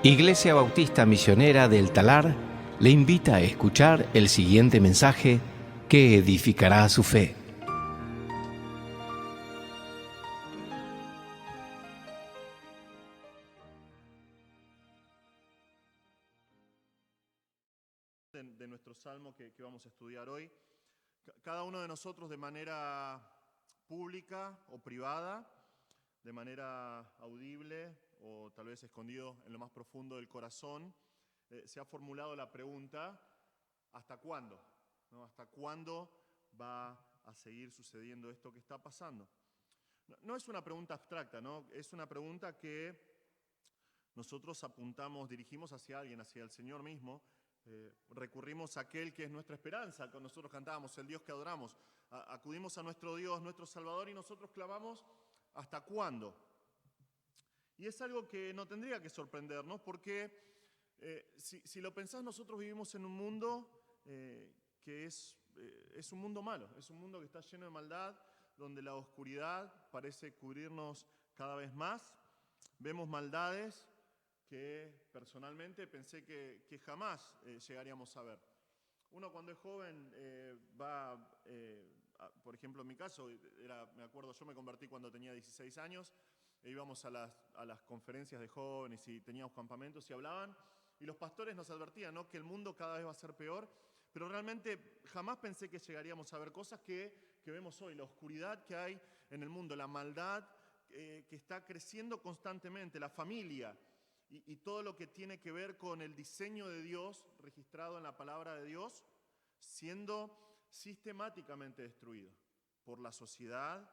Iglesia Bautista Misionera del Talar le invita a escuchar el siguiente mensaje que edificará su fe. De nuestro salmo que vamos a estudiar hoy. Cada uno de nosotros de manera pública o privada, de manera audible o tal vez escondido en lo más profundo del corazón, se ha formulado la pregunta, ¿hasta cuándo? ¿No? ¿Hasta cuándo va a seguir sucediendo esto que está pasando? No es una pregunta abstracta, ¿no? Es una pregunta que nosotros dirigimos hacia alguien, hacia el Señor mismo. Recurrimos a aquel que es nuestra esperanza, con nosotros cantábamos, el Dios que adoramos. Acudimos a nuestro Dios, nuestro Salvador, y nosotros clamamos, ¿hasta cuándo? Y es algo que no tendría que sorprendernos, porque si lo pensás, nosotros vivimos en un mundo que es un mundo malo, es un mundo que está lleno de maldad, donde la oscuridad parece cubrirnos cada vez más. Vemos maldades que personalmente pensé que jamás llegaríamos a ver. Uno cuando es joven por ejemplo en mi caso, me acuerdo, yo me convertí cuando tenía 16 años, e íbamos a las conferencias de jóvenes y teníamos campamentos y hablaban, y los pastores nos advertían, ¿no?, que el mundo cada vez va a ser peor, pero realmente jamás pensé que llegaríamos a ver cosas que vemos hoy, la oscuridad que hay en el mundo, la maldad que está creciendo constantemente, la familia, y todo lo que tiene que ver con el diseño de Dios registrado en la palabra de Dios, siendo sistemáticamente destruido por la sociedad.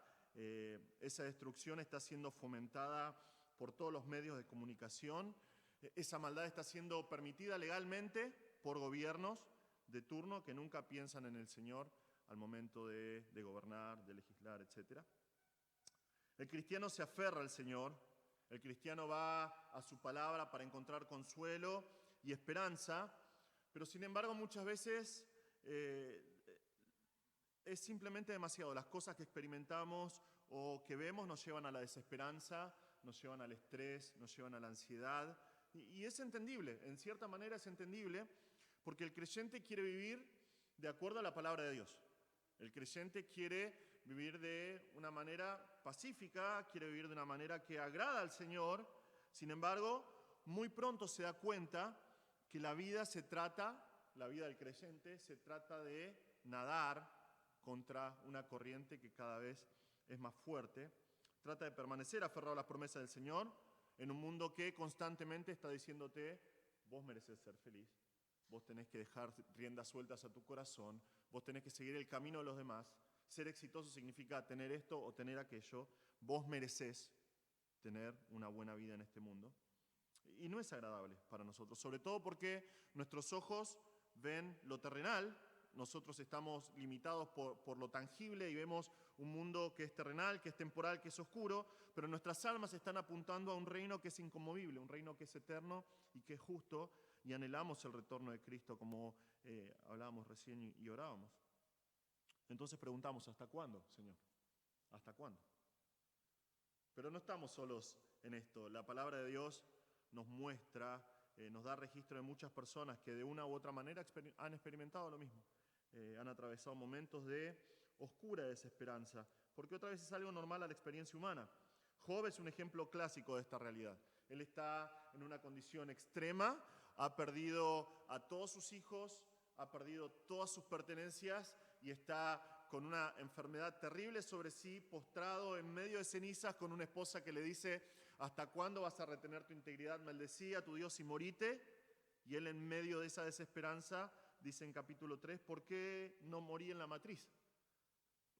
Esa destrucción está siendo fomentada por todos los medios de comunicación. Esa maldad está siendo permitida legalmente por gobiernos de turno que nunca piensan en el Señor al momento de gobernar, de legislar, etc. El cristiano se aferra al Señor. El cristiano va a su palabra para encontrar consuelo y esperanza, pero sin embargo muchas veces es simplemente demasiado. Las cosas que experimentamos o que vemos nos llevan a la desesperanza, nos llevan al estrés, nos llevan a la ansiedad, y es entendible, en cierta manera es entendible, porque el creyente quiere vivir de acuerdo a la palabra de Dios. El creyente quiere vivir de una manera pacífica, quiere vivir de una manera que agrada al Señor. Sin embargo, muy pronto se da cuenta que la vida del creyente se trata de nadar contra una corriente que cada vez es más fuerte. Trata de permanecer aferrado a las promesas del Señor en un mundo que constantemente está diciéndote, vos mereces ser feliz, vos tenés que dejar riendas sueltas a tu corazón, vos tenés que seguir el camino de los demás. Ser exitoso significa tener esto o tener aquello. Vos merecés tener una buena vida en este mundo. Y no es agradable para nosotros, sobre todo porque nuestros ojos ven lo terrenal. Nosotros estamos limitados por lo tangible y vemos un mundo que es terrenal, que es temporal, que es oscuro, pero nuestras almas están apuntando a un reino que es inconmovible, un reino que es eterno y que es justo, y anhelamos el retorno de Cristo, como hablábamos recién y orábamos. Entonces preguntamos, ¿hasta cuándo, Señor? ¿Hasta cuándo? Pero no estamos solos en esto. La palabra de Dios nos muestra, nos da registro de muchas personas que de una u otra manera han experimentado lo mismo. Han atravesado momentos de oscura desesperanza, porque otra vez es algo normal a la experiencia humana. Job es un ejemplo clásico de esta realidad. Él está en una condición extrema, ha perdido a todos sus hijos, ha perdido todas sus pertenencias y está con una enfermedad terrible sobre sí, postrado en medio de cenizas, con una esposa que le dice, ¿hasta cuándo vas a retener tu integridad? Maldecía a tu Dios y morite. Y él, en medio de esa desesperanza, dice en capítulo 3, ¿por qué no morí en la matriz?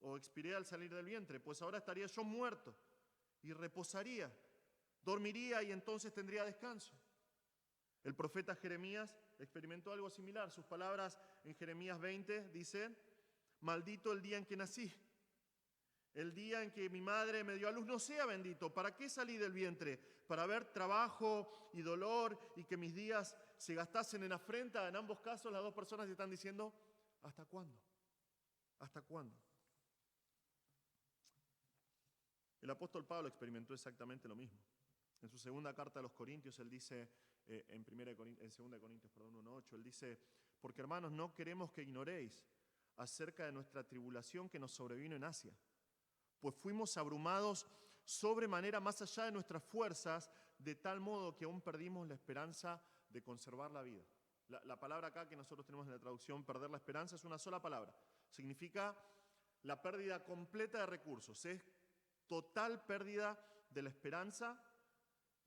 O expiré al salir del vientre, pues ahora estaría yo muerto y reposaría, dormiría y entonces tendría descanso. El profeta Jeremías experimentó algo similar. Sus palabras en Jeremías 20 dicen, maldito el día en que nací, el día en que mi madre me dio a luz, no sea bendito. ¿Para qué salí del vientre? ¿Para ver trabajo y dolor y que mis días se gastasen en afrenta? En ambos casos las dos personas están diciendo, ¿hasta cuándo? ¿Hasta cuándo? El apóstol Pablo experimentó exactamente lo mismo. En su segunda carta a los Corintios él dice, en 2 Corintios 1:8. Él dice, porque hermanos, no queremos que ignoréis acerca de nuestra tribulación que nos sobrevino en Asia, pues fuimos abrumados sobremanera más allá de nuestras fuerzas, de tal modo que aún perdimos la esperanza de conservar la vida. La palabra acá que nosotros tenemos en la traducción, perder la esperanza, es una sola palabra. Significa la pérdida completa de recursos, es total pérdida de la esperanza.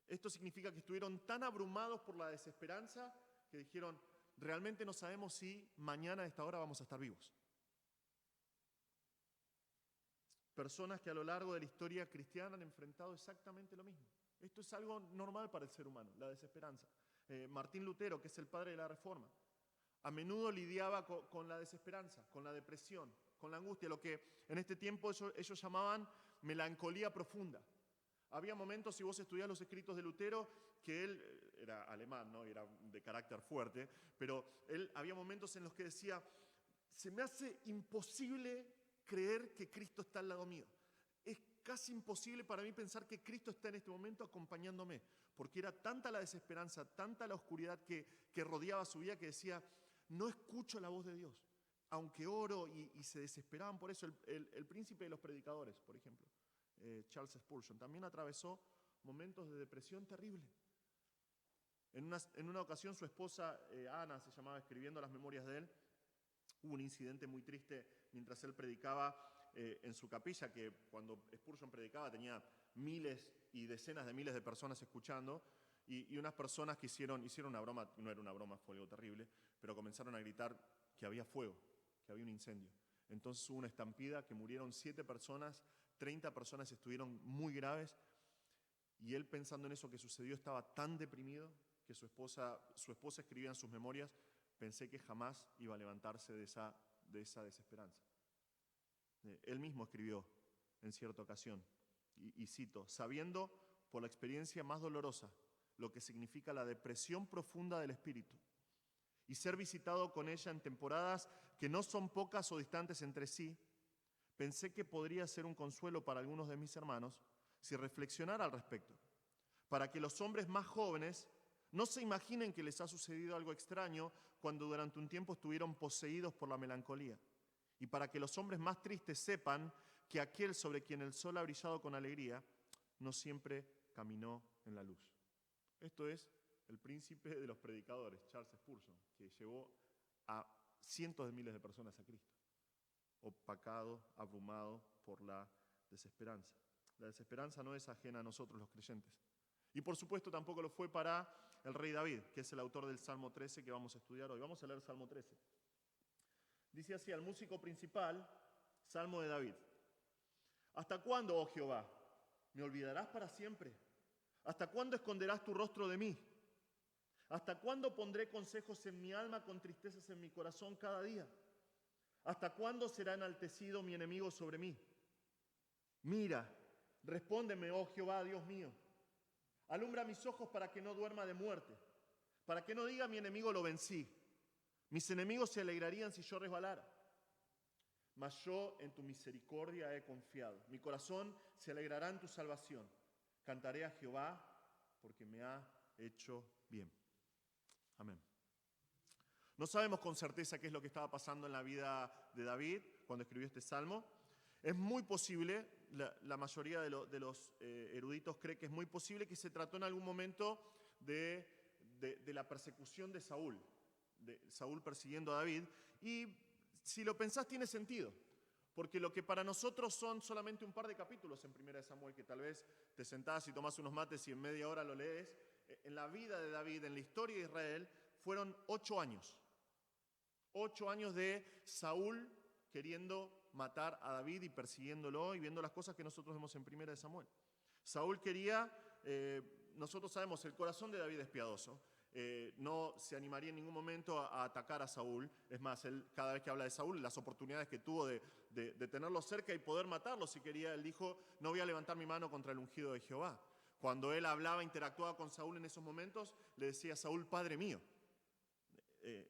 Esto significa que estuvieron tan abrumados por la desesperanza que dijeron, realmente no sabemos si mañana a esta hora vamos a estar vivos. Personas que a lo largo de la historia cristiana han enfrentado exactamente lo mismo. Esto es algo normal para el ser humano, la desesperanza. Martín Lutero, que es el padre de la Reforma, a menudo lidiaba con la desesperanza, con la depresión, con la angustia, lo que en este tiempo ellos llamaban melancolía profunda. Había momentos, si vos estudiás los escritos de Lutero, que él era alemán, ¿no? Era de carácter fuerte, pero había momentos en los que decía, se me hace imposible creer que Cristo está al lado mío. Es casi imposible para mí pensar que Cristo está en este momento acompañándome, porque era tanta la desesperanza, tanta la oscuridad que rodeaba su vida que decía, no escucho la voz de Dios, aunque oro y se desesperaban por eso. El príncipe de los predicadores, por ejemplo, Charles Spurgeon, también atravesó momentos de depresión terrible. En una ocasión su esposa, Ana se llamaba, escribiendo las memorias de él, hubo un incidente muy triste mientras él predicaba en su capilla, que cuando Spurgeon predicaba tenía miles y decenas de miles de personas escuchando, y unas personas que hicieron una broma, no era una broma, fue algo terrible, pero comenzaron a gritar que había fuego, que había un incendio. Entonces hubo una estampida que murieron 7 personas, 30 personas estuvieron muy graves, y él, pensando en eso que sucedió, estaba tan deprimido que su esposa escribía en sus memorias, pensé que jamás iba a levantarse de esa desesperanza. Él mismo escribió en cierta ocasión, y cito, sabiendo por la experiencia más dolorosa lo que significa la depresión profunda del espíritu y ser visitado con ella en temporadas que no son pocas o distantes entre sí, pensé que podría ser un consuelo para algunos de mis hermanos si reflexionara al respecto, para que los hombres más jóvenes no se imaginen que les ha sucedido algo extraño cuando durante un tiempo estuvieron poseídos por la melancolía, y para que los hombres más tristes sepan que aquel sobre quien el sol ha brillado con alegría no siempre caminó en la luz. Esto es el príncipe de los predicadores, Charles Spurgeon, que llevó a cientos de miles de personas a Cristo, opacado, abrumado por la desesperanza. La desesperanza no es ajena a nosotros los creyentes. Y por supuesto tampoco lo fue para el rey David, que es el autor del Salmo 13 que vamos a estudiar hoy. Vamos a leer Salmo 13. Dice así al músico principal, Salmo de David. ¿Hasta cuándo, oh Jehová, me olvidarás para siempre? ¿Hasta cuándo esconderás tu rostro de mí? ¿Hasta cuándo pondré consejos en mi alma con tristezas en mi corazón cada día? ¿Hasta cuándo será enaltecido mi enemigo sobre mí? Mira, respóndeme, oh Jehová, Dios mío. Alumbra mis ojos para que no duerma de muerte, para que no diga mi enemigo lo vencí. Mis enemigos se alegrarían si yo resbalara. Mas yo en tu misericordia he confiado. Mi corazón se alegrará en tu salvación. Cantaré a Jehová porque me ha hecho bien. Amén. No sabemos con certeza qué es lo que estaba pasando en la vida de David cuando escribió este salmo. Es muy posible, la mayoría de los eruditos cree que es muy posible que se trató en algún momento de la persecución de Saúl persiguiendo a David. Y si lo pensás tiene sentido, porque lo que para nosotros son solamente un par de capítulos en 1 Samuel, que tal vez te sentás y tomás unos mates y en media hora lo lees, en la vida de David, en la historia de Israel, fueron 8 años. 8 años de Saúl queriendo matar a David y persiguiéndolo y viendo las cosas que nosotros vemos en 1 Samuel. Saúl quería, nosotros sabemos, el corazón de David es piadoso. No se animaría en ningún momento a atacar a Saúl. Es más, él cada vez que habla de Saúl, las oportunidades que tuvo de tenerlo cerca y poder matarlo si quería, él dijo, no voy a levantar mi mano contra el ungido de Jehová. Cuando él hablaba, interactuaba con Saúl en esos momentos, le decía, Saúl, Padre mío.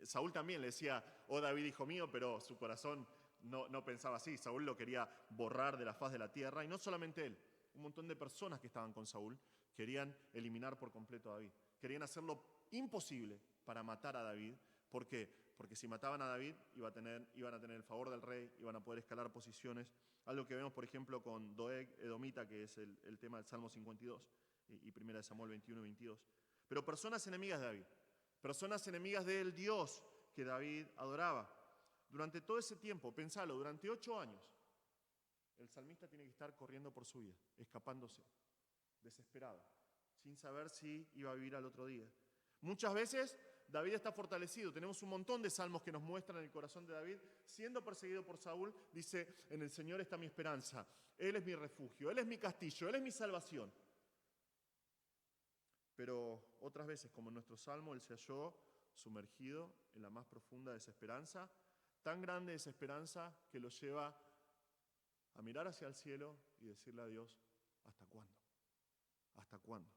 Saúl también le decía, oh David, hijo mío, pero su corazón no pensaba así. Saúl lo quería borrar de la faz de la tierra, y no solamente él, un montón de personas que estaban con Saúl querían eliminar por completo a David. Querían hacerlo imposible para matar a David. ¿Por qué? Porque si mataban a David iban a tener el favor del rey, iban a poder escalar posiciones. Algo que vemos, por ejemplo, con Doeg Edomita, que es el tema del Salmo 52 y 1 Samuel 21 y 22. Pero personas enemigas de David, personas enemigas del Dios que David adoraba. Durante todo ese tiempo, pensalo, durante 8 años, el salmista tiene que estar corriendo por su vida, escapándose, desesperado, sin saber si iba a vivir al otro día. Muchas veces David está fortalecido. Tenemos un montón de salmos que nos muestran el corazón de David. Siendo perseguido por Saúl, dice, en el Señor está mi esperanza. Él es mi refugio, Él es mi castillo, Él es mi salvación. Pero otras veces, como en nuestro salmo, Él se halló sumergido en la más profunda desesperanza, tan grande desesperanza que lo lleva a mirar hacia el cielo y decirle a Dios, ¿hasta cuándo? ¿Hasta cuándo?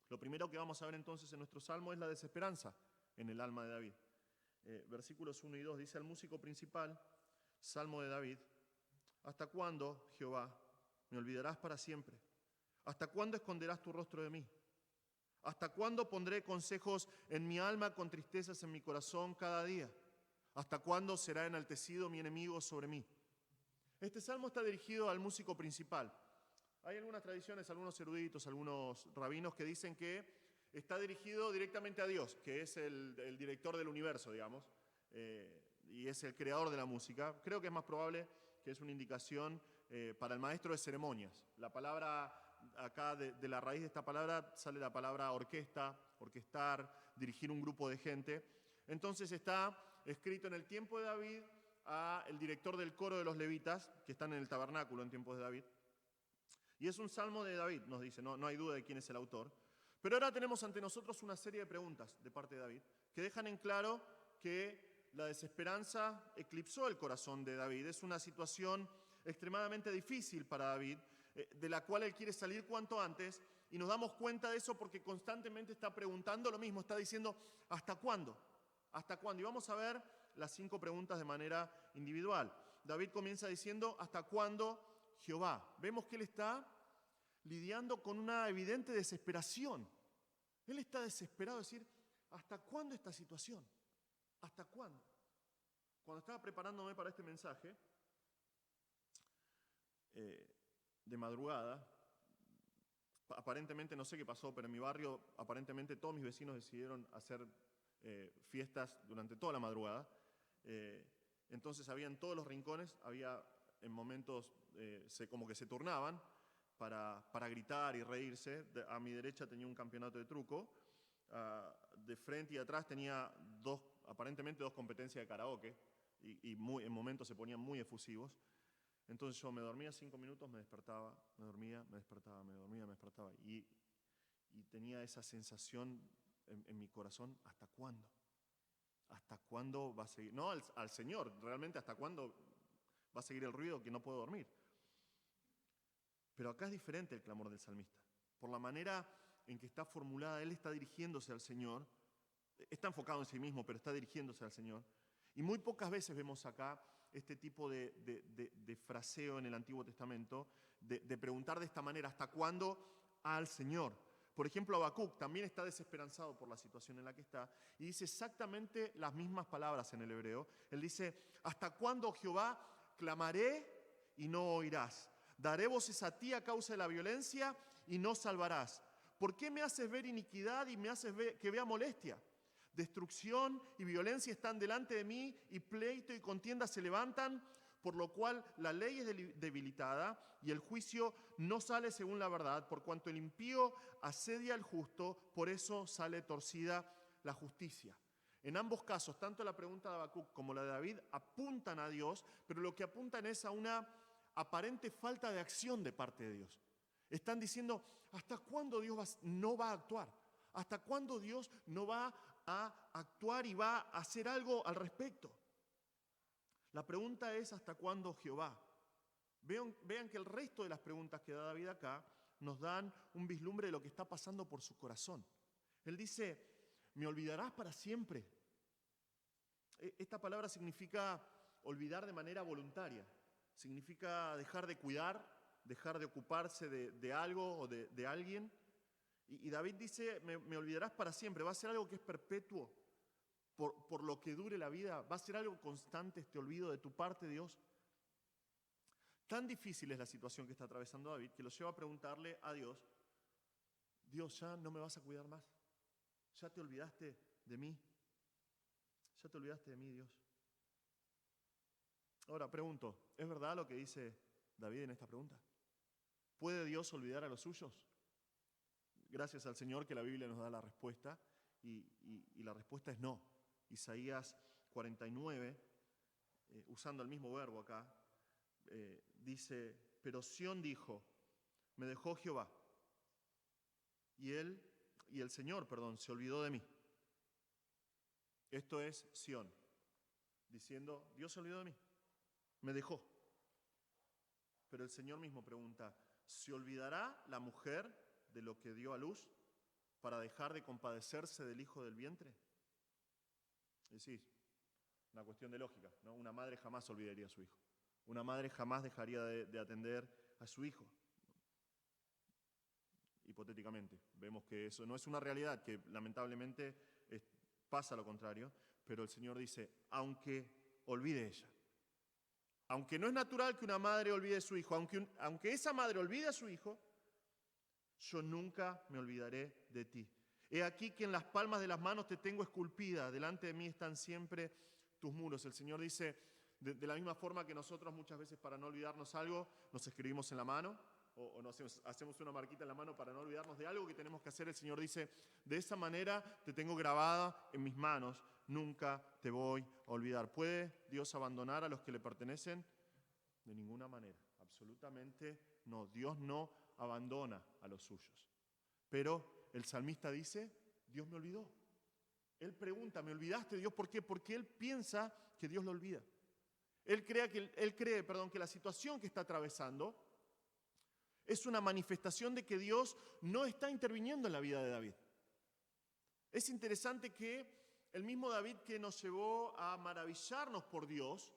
Lo primero que vamos a ver entonces en nuestro salmo es la desesperanza en el alma de David. Versículos 1 y 2 dice al músico principal, salmo de David, ¿hasta cuándo, Jehová, me olvidarás para siempre? ¿Hasta cuándo esconderás tu rostro de mí? ¿Hasta cuándo pondré consejos en mi alma con tristezas en mi corazón cada día? ¿Hasta cuándo será enaltecido mi enemigo sobre mí? Este salmo está dirigido al músico principal. Hay algunas tradiciones, algunos eruditos, algunos rabinos que dicen que está dirigido directamente a Dios, que es el director del universo, digamos, y es el creador de la música. Creo que es más probable que es una indicación para el maestro de ceremonias. La palabra, acá de la raíz de esta palabra sale la palabra orquesta, orquestar, dirigir un grupo de gente. Entonces está escrito en el tiempo de David a el director del coro de los levitas, que están en el tabernáculo en tiempos de David. Y es un salmo de David, nos dice, no hay duda de quién es el autor. Pero ahora tenemos ante nosotros una serie de preguntas de parte de David que dejan en claro que la desesperanza eclipsó el corazón de David. Es una situación extremadamente difícil para David, de la cual él quiere salir cuanto antes, y nos damos cuenta de eso porque constantemente está preguntando lo mismo, está diciendo, ¿hasta cuándo? ¿Hasta cuándo? Y vamos a ver las 5 preguntas de manera individual. David comienza diciendo, ¿hasta cuándo, Jehová? Vemos que él está lidiando con una evidente desesperación. Él está desesperado, es decir, ¿hasta cuándo esta situación? ¿Hasta cuándo? Cuando estaba preparándome para este mensaje, de madrugada, aparentemente, no sé qué pasó, pero en mi barrio, aparentemente todos mis vecinos decidieron hacer fiestas durante toda la madrugada. Entonces había en todos los rincones, había en momentos como que se turnaban para gritar y reírse. A mi derecha tenía un campeonato de truco, de frente y atrás tenía aparentemente dos competencias de karaoke, y en momentos se ponían muy efusivos. Entonces yo me dormía 5 minutos, me despertaba, me dormía, me despertaba, me dormía, me despertaba. Y tenía esa sensación en mi corazón, ¿hasta cuándo? ¿Hasta cuándo va a seguir? No al Señor, realmente, ¿hasta cuándo va a seguir el ruido que no puedo dormir? Pero acá es diferente el clamor del salmista. Por la manera en que está formulada, él está dirigiéndose al Señor, está enfocado en sí mismo, pero está dirigiéndose al Señor. Y muy pocas veces vemos acá este tipo de fraseo en el Antiguo Testamento, de preguntar de esta manera, ¿hasta cuándo? Al Señor. Por ejemplo, Habacuc también está desesperanzado por la situación en la que está y dice exactamente las mismas palabras en el hebreo. Él dice, ¿hasta cuándo, Jehová, clamaré y no oirás? Daré voces a ti a causa de la violencia y no salvarás. ¿Por qué me haces ver iniquidad y me haces que vea molestia? Destrucción y violencia están delante de mí, y pleito y contienda se levantan, por lo cual la ley es debilitada y el juicio no sale según la verdad. Por cuanto el impío asedia al justo, por eso sale torcida la justicia. En ambos casos, tanto la pregunta de Habacuc como la de David apuntan a Dios, pero lo que apuntan es a una aparente falta de acción de parte de Dios. Están diciendo, ¿hasta cuándo Dios no va a actuar? ¿Hasta cuándo Dios no va a actuar y va a hacer algo al respecto? La pregunta es, ¿hasta cuándo, Jehová? Vean que el resto de las preguntas que da David acá nos dan un vislumbre de lo que está pasando por su corazón. Él dice, ¿me olvidarás para siempre? Esta palabra significa olvidar de manera voluntaria. Significa dejar de cuidar, dejar de ocuparse de algo o de alguien. Y David dice, me olvidarás para siempre. Va a ser algo que es perpetuo por lo que dure la vida. Va a ser algo constante este olvido de tu parte, Dios. Tan difícil es la situación que está atravesando David que lo lleva a preguntarle a Dios, Dios, ¿ya no me vas a cuidar más? ¿Ya te olvidaste de mí? ¿Ya te olvidaste de mí, Dios? Ahora pregunto, ¿es verdad lo que dice David en esta pregunta? ¿Puede Dios olvidar a los suyos? Gracias al Señor que la Biblia nos da la respuesta y la respuesta es no. Isaías 49, usando el mismo verbo acá, dice, pero Sión dijo, me dejó Jehová, y el Señor, se olvidó de mí. Esto es Sión, diciendo, Dios se olvidó de mí, me dejó. Pero el Señor mismo pregunta, ¿se olvidará la mujer de lo que dio a luz para dejar de compadecerse del hijo del vientre? Es decir, una cuestión de lógica, ¿no? Una madre jamás olvidaría a su hijo. Una madre jamás dejaría de atender a su hijo. Hipotéticamente, vemos que eso no es una realidad, que lamentablemente pasa lo contrario, pero el Señor dice, aunque olvide ella, aunque no es natural que una madre olvide a su hijo, aunque esa madre olvide a su hijo, yo nunca me olvidaré de ti. He aquí que en las palmas de las manos te tengo esculpida, delante de mí están siempre tus muros. El Señor dice, de la misma forma que nosotros muchas veces para no olvidarnos algo, nos escribimos en la mano, o nos hacemos una marquita en la mano para no olvidarnos de algo que tenemos que hacer. El Señor dice, de esa manera te tengo grabada en mis manos, nunca te voy a olvidar. ¿Puede Dios abandonar a los que le pertenecen? De ninguna manera, absolutamente no. Dios no abandona a los suyos. Pero el salmista dice, Dios me olvidó. Él pregunta, ¿me olvidaste, Dios? ¿Por qué? Porque él piensa que Dios lo olvida. Él cree que la situación que está atravesando es una manifestación de que Dios no está interviniendo en la vida de David. Es interesante que el mismo David que nos llevó a maravillarnos por Dios,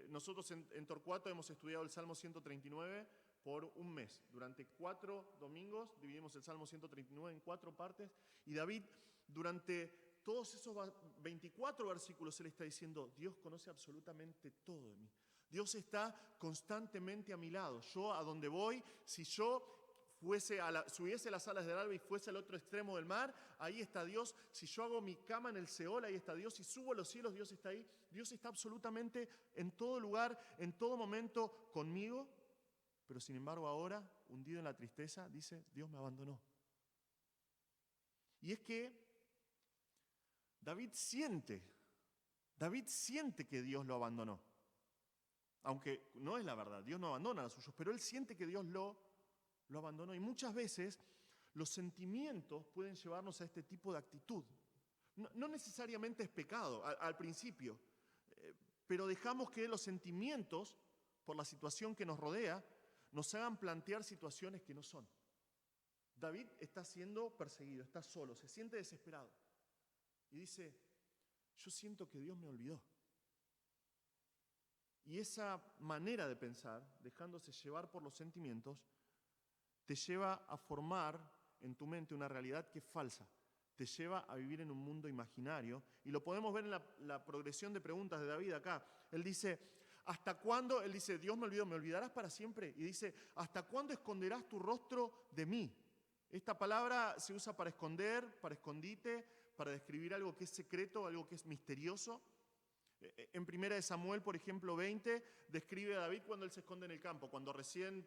nosotros en Torcuato hemos estudiado el Salmo 139 por un mes. Durante 4 domingos dividimos el Salmo 139 en 4 partes y David durante todos esos 24 versículos él está diciendo, Dios conoce absolutamente todo de mí. Dios está constantemente a mi lado. Yo a donde voy, si yo subiese las alas del alba y fuese al otro extremo del mar, ahí está Dios. Si yo hago mi cama en el Seol, ahí está Dios. Si subo a los cielos, Dios está ahí. Dios está absolutamente en todo lugar, en todo momento conmigo. Pero sin embargo ahora, hundido en la tristeza, dice, Dios me abandonó. Y es que David siente que Dios lo abandonó. Aunque no es la verdad, Dios no abandona a los suyos, pero él siente que Dios lo abandonó. Y muchas veces los sentimientos pueden llevarnos a este tipo de actitud. No necesariamente es pecado al principio, pero dejamos que los sentimientos, por la situación que nos rodea, nos hagan plantear situaciones que no son. David está siendo perseguido, está solo, se siente desesperado. Y dice, yo siento que Dios me olvidó. Y esa manera de pensar, dejándose llevar por los sentimientos, te lleva a formar en tu mente una realidad que es falsa. Te lleva a vivir en un mundo imaginario. Y lo podemos ver en la progresión de preguntas de David acá. Él dice, ¿hasta cuándo? Él dice, Dios me olvidó, ¿me olvidarás para siempre? Y dice, ¿hasta cuándo esconderás tu rostro de mí? Esta palabra se usa para esconder, para escondite, para describir algo que es secreto, algo que es misterioso. En 1 Samuel, por ejemplo, 20, describe a David cuando él se esconde en el campo. Cuando recién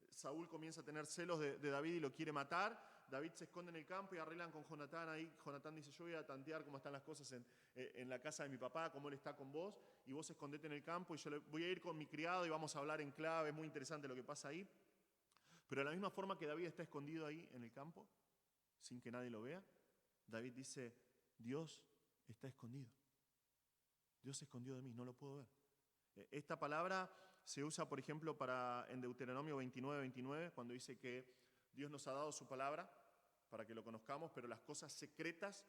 Saúl comienza a tener celos de David y lo quiere matar, David se esconde en el campo y arreglan con Jonatán ahí. Jonatán dice, yo voy a tantear cómo están las cosas en la casa de mi papá, cómo él está con vos, y vos escondete en el campo y yo voy a ir con mi criado y vamos a hablar en clave. Es muy interesante lo que pasa ahí. Pero de la misma forma que David está escondido ahí en el campo, sin que nadie lo vea, David dice, Dios está escondido. Dios se escondió de mí, no lo puedo ver. Esta palabra se usa, por ejemplo, en Deuteronomio 29, cuando dice que Dios nos ha dado su palabra para que lo conozcamos, pero las cosas secretas,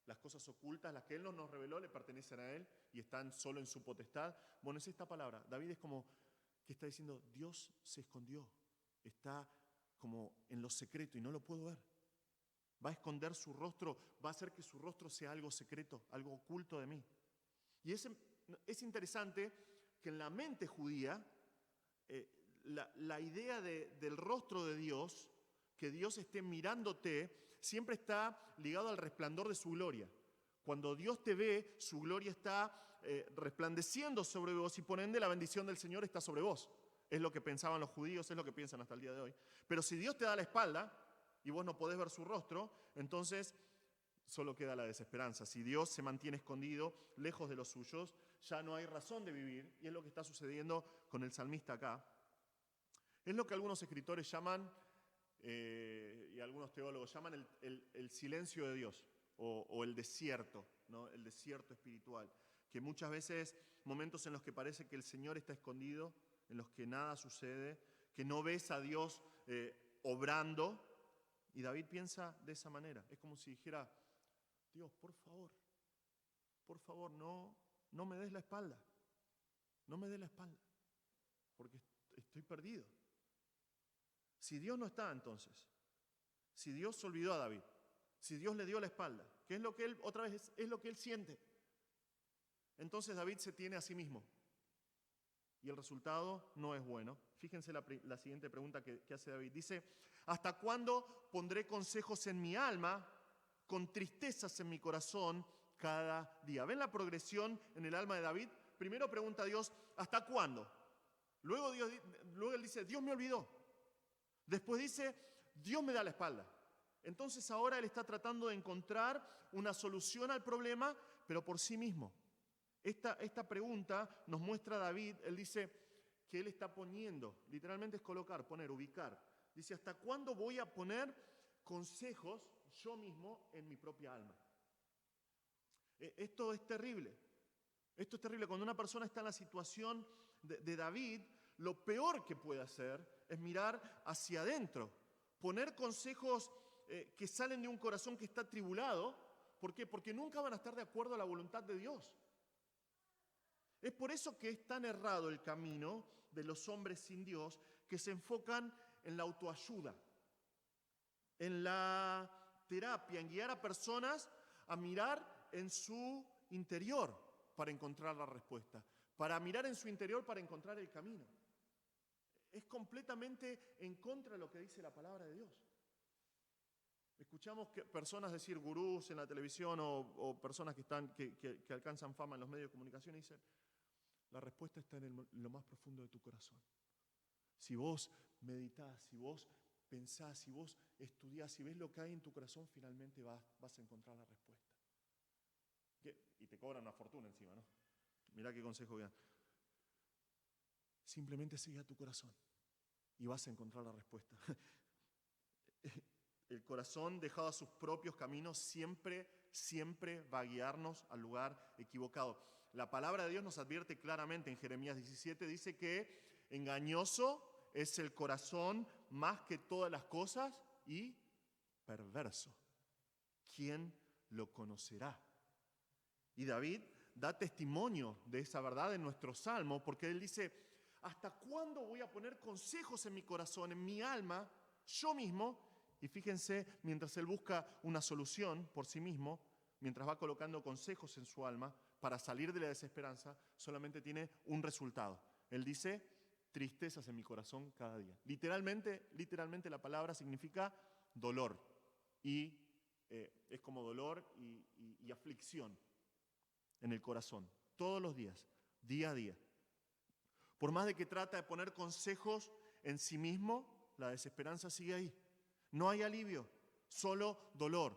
las cosas ocultas, las que Él no nos reveló, le pertenecen a Él y están solo en su potestad. Bueno, es esta palabra. David es como que está diciendo, Dios se escondió, está como en lo secreto y no lo puedo ver. Va a esconder su rostro, va a hacer que su rostro sea algo secreto, algo oculto de mí. Y es interesante que en la mente judía, la idea del rostro de Dios, que Dios esté mirándote, siempre está ligado al resplandor de su gloria. Cuando Dios te ve, su gloria está resplandeciendo sobre vos y por ende la bendición del Señor está sobre vos. Es lo que pensaban los judíos, es lo que piensan hasta el día de hoy. Pero si Dios te da la espalda y vos no podés ver su rostro, entonces solo queda la desesperanza. Si Dios se mantiene escondido, lejos de los suyos, ya no hay razón de vivir. Y es lo que está sucediendo con el salmista acá. Es lo que algunos escritores llaman, y algunos teólogos llaman el silencio de Dios, o el desierto, ¿no? El desierto espiritual. Que muchas veces, momentos en los que parece que el Señor está escondido, en los que nada sucede, que no ves a Dios obrando. Y David piensa de esa manera. Es como si dijera, Dios, por favor, no me des la espalda. No me des la espalda, porque estoy perdido. Si Dios no está, entonces, si Dios se olvidó a David, si Dios le dio la espalda, que es lo que él, otra vez, es lo que él siente, entonces David se tiene a sí mismo. Y el resultado no es bueno. Fíjense la siguiente pregunta que hace David. Dice, ¿hasta cuándo pondré consejos en mi alma, con tristezas en mi corazón cada día? ¿Ven la progresión en el alma de David? Primero pregunta a Dios, ¿hasta cuándo? Luego él dice, Dios me olvidó. Después dice, Dios me da la espalda. Entonces ahora él está tratando de encontrar una solución al problema, pero por sí mismo. Esta pregunta nos muestra a David, él dice que él está poniendo, literalmente es colocar, poner, ubicar. Dice, ¿hasta cuándo voy a poner consejos yo mismo en mi propia alma? Esto es terrible. Esto es terrible. Cuando una persona está en la situación de David, lo peor que puede hacer es mirar hacia adentro, poner consejos que salen de un corazón que está atribulado. ¿Por qué? Porque nunca van a estar de acuerdo a la voluntad de Dios. Es por eso que es tan errado el camino de los hombres sin Dios que se enfocan en la autoayuda, en la terapia, en guiar a personas a mirar en su interior para encontrar la respuesta, para mirar en su interior para encontrar el camino. Es completamente en contra de lo que dice la palabra de Dios. Escuchamos personas decir, gurús en la televisión o personas que alcanzan fama en los medios de comunicación y dicen, la respuesta está en lo más profundo de tu corazón. Si vos meditás, si vos pensás, si vos estudiás, si ves lo que hay en tu corazón, finalmente vas a encontrar la respuesta. Y te cobran una fortuna encima, ¿no? Mirá qué consejo que dan. Simplemente sigue a tu corazón y vas a encontrar la respuesta. El corazón, dejado a sus propios caminos, siempre va a guiarnos al lugar equivocado. La palabra de Dios nos advierte claramente en Jeremías 17, dice que engañoso es el corazón más que todas las cosas y perverso. ¿Quién lo conocerá? Y David da testimonio de esa verdad en nuestro salmo, porque él dice, ¿hasta cuándo voy a poner consejos en mi corazón, en mi alma, yo mismo? Y fíjense, mientras él busca una solución por sí mismo, mientras va colocando consejos en su alma para salir de la desesperanza, solamente tiene un resultado. Él dice, tristezas en mi corazón cada día. Literalmente la palabra significa dolor. Y es como dolor y aflicción en el corazón. Todos los días, día a día. Por más de que trata de poner consejos en sí mismo, la desesperanza sigue ahí. No hay alivio, solo dolor.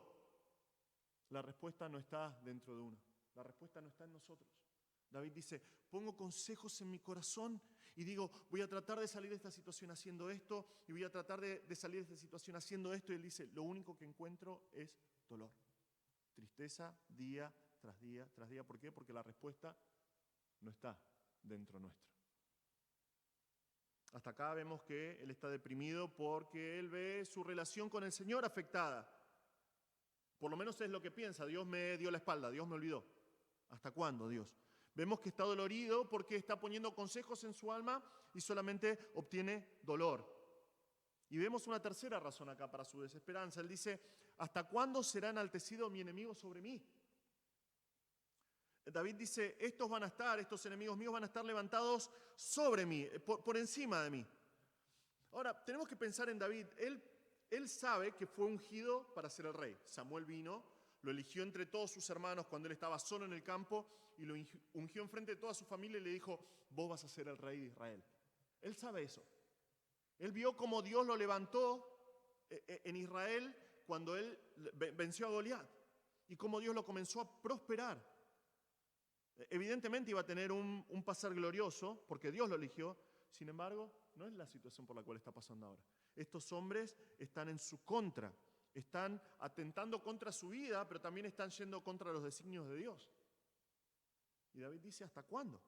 La respuesta no está dentro de uno. La respuesta no está en nosotros. David dice, pongo consejos en mi corazón y digo, voy a tratar de salir de esta situación haciendo esto y voy a tratar de salir de esta situación haciendo esto. Y él dice, lo único que encuentro es dolor. Tristeza día tras día tras día. ¿Por qué? Porque la respuesta no está dentro nuestro. Hasta acá vemos que él está deprimido porque él ve su relación con el Señor afectada. Por lo menos es lo que piensa, Dios me dio la espalda, Dios me olvidó. ¿Hasta cuándo, Dios? Vemos que está dolorido porque está poniendo consejos en su alma y solamente obtiene dolor. Y vemos una tercera razón acá para su desesperanza. Él dice, ¿hasta cuándo será enaltecido mi enemigo sobre mí? David dice, estos enemigos míos van a estar levantados sobre mí, por encima de mí. Ahora, tenemos que pensar en David. Él sabe que fue ungido para ser el rey. Samuel vino, lo eligió entre todos sus hermanos cuando él estaba solo en el campo y lo ungió enfrente de toda su familia y le dijo, vos vas a ser el rey de Israel. Él sabe eso. Él vio cómo Dios lo levantó en Israel cuando él venció a Goliat y cómo Dios lo comenzó a prosperar. Evidentemente iba a tener un pasar glorioso porque Dios lo eligió. Sin embargo, no es la situación por la cual está pasando ahora. Estos hombres están en su contra, están atentando contra su vida, pero también están yendo contra los designios de Dios. Y David dice, ¿hasta cuándo?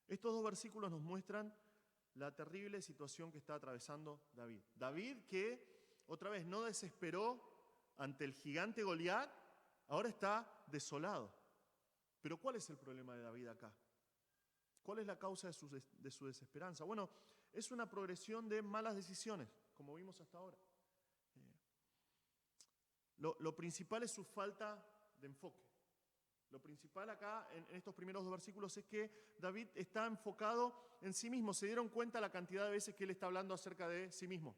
Estos dos versículos nos muestran la terrible situación que está atravesando David. David que, otra vez, no desesperó ante el gigante Goliat, ahora está desolado. Pero ¿cuál es el problema de David acá? ¿Cuál es la causa de su desesperanza? Bueno, es una progresión de malas decisiones, como vimos hasta ahora. Lo principal es su falta de enfoque. Lo principal acá, en estos primeros dos versículos, es que David está enfocado en sí mismo. ¿Se dieron cuenta la cantidad de veces que él está hablando acerca de sí mismo?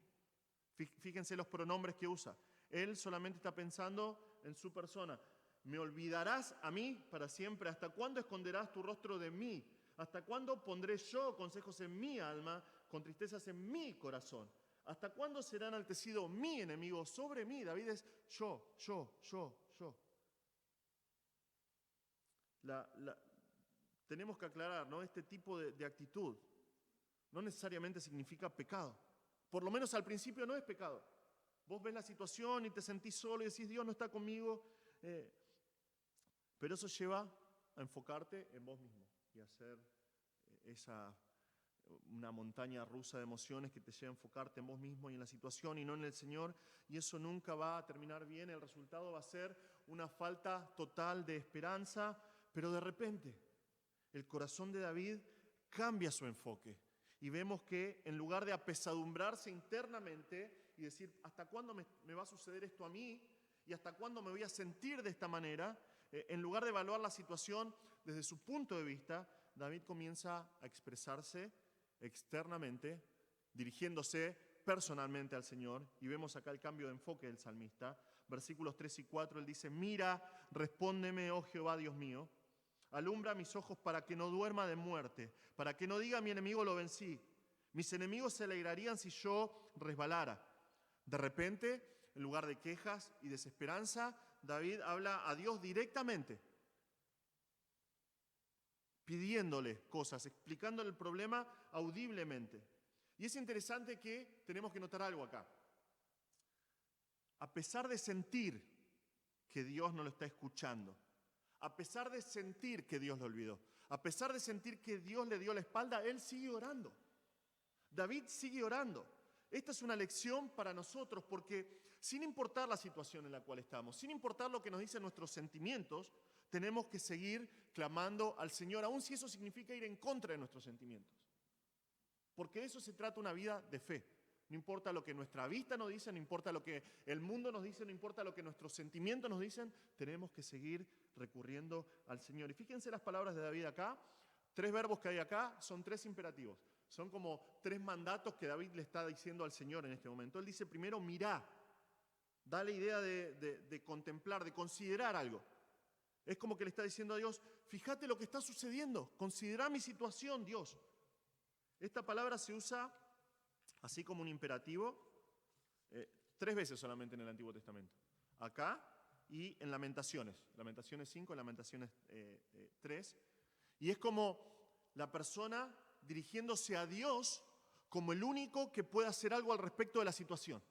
Fíjense los pronombres que usa. Él solamente está pensando en su persona. ¿Me olvidarás a mí para siempre? ¿Hasta cuándo esconderás tu rostro de mí? ¿Hasta cuándo pondré yo consejos en mi alma, con tristezas en mi corazón? ¿Hasta cuándo será enaltecido mi enemigo sobre mí? David es yo. Tenemos que aclarar, ¿no? Este tipo de actitud no necesariamente significa pecado. Por lo menos al principio no es pecado. Vos ves la situación y te sentís solo y decís, Dios no está conmigo. Pero eso lleva a enfocarte en vos mismo y a hacer una montaña rusa de emociones que te lleva a enfocarte en vos mismo y en la situación y no en el Señor. Y eso nunca va a terminar bien. El resultado va a ser una falta total de esperanza. Pero de repente, el corazón de David cambia su enfoque. Y vemos que en lugar de apesadumbrarse internamente y decir, ¿hasta cuándo me va a suceder esto a mí? ¿Y hasta cuándo me voy a sentir de esta manera? En lugar de evaluar la situación desde su punto de vista, David comienza a expresarse externamente, dirigiéndose personalmente al Señor. Y vemos acá el cambio de enfoque del salmista. Versículos 3 y 4, él dice, mira, respóndeme, oh Jehová, Dios mío. Alumbra mis ojos para que no duerma de muerte, para que no diga mi enemigo lo vencí. Mis enemigos se alegrarían si yo resbalara. De repente, en lugar de quejas y desesperanza, David habla a Dios directamente, pidiéndole cosas, explicándole el problema audiblemente. Y es interesante que tenemos que notar algo acá. A pesar de sentir que Dios no lo está escuchando, a pesar de sentir que Dios lo olvidó, a pesar de sentir que Dios le dio la espalda, él sigue orando. David sigue orando. Esta es una lección para nosotros porque sin importar la situación en la cual estamos, sin importar lo que nos dicen nuestros sentimientos, tenemos que seguir clamando al Señor, aun si eso significa ir en contra de nuestros sentimientos. Porque de eso se trata una vida de fe. No importa lo que nuestra vista nos dice, no importa lo que el mundo nos dice, no importa lo que nuestros sentimientos nos dicen, tenemos que seguir recurriendo al Señor. Y fíjense las palabras de David acá. 3 verbos que hay acá son 3 imperativos. Son como 3 mandatos que David le está diciendo al Señor en este momento. Él dice primero, mirá. Da la idea de contemplar, de considerar algo. Es como que le está diciendo a Dios, fíjate lo que está sucediendo, considera mi situación, Dios. Esta palabra se usa así como un imperativo 3 veces solamente en el Antiguo Testamento. Acá y en Lamentaciones. Lamentaciones 5, Lamentaciones 3. Y es como la persona dirigiéndose a Dios como el único que puede hacer algo al respecto de la situación.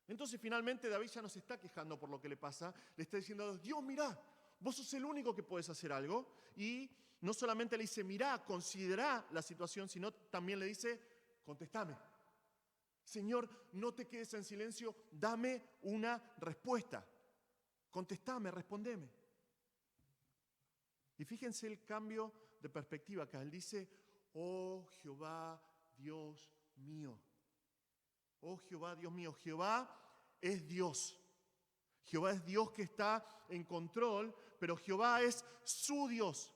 Entonces finalmente David ya no se está quejando por lo que le pasa, le está diciendo a Dios, Dios, mirá, vos sos el único que puedes hacer algo. Y no solamente le dice, mirá, considerá la situación, sino también le dice, contestame. Señor, no te quedes en silencio, dame una respuesta. Contestame, respondeme. Y fíjense el cambio de perspectiva acá. Él dice, oh Jehová, Dios mío. Oh Jehová, Dios mío, Jehová es Dios. Jehová es Dios que está en control, pero Jehová es su Dios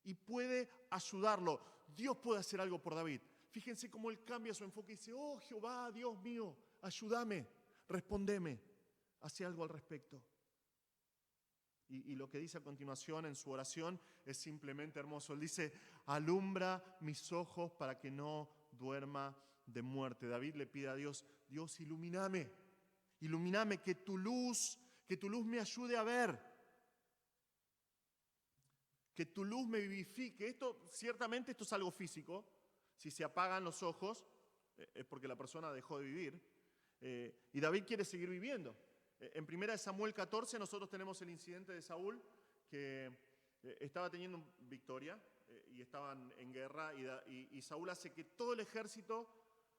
y puede ayudarlo. Dios puede hacer algo por David. Fíjense cómo él cambia su enfoque y dice, oh Jehová, Dios mío, ayúdame, respóndeme, hace algo al respecto. Y lo que dice a continuación en su oración es simplemente hermoso. Él dice, alumbra mis ojos para que no duerma de muerte. David le pide a Dios, Dios, ilumíname, que tu luz me ayude a ver, que tu luz me vivifique. Ciertamente esto es algo físico. Si se apagan los ojos, es porque la persona dejó de vivir. Y David quiere seguir viviendo. En 1 Samuel 14 nosotros tenemos el incidente de Saúl, que estaba teniendo victoria y estaban en guerra, y Saúl hace que todo el ejército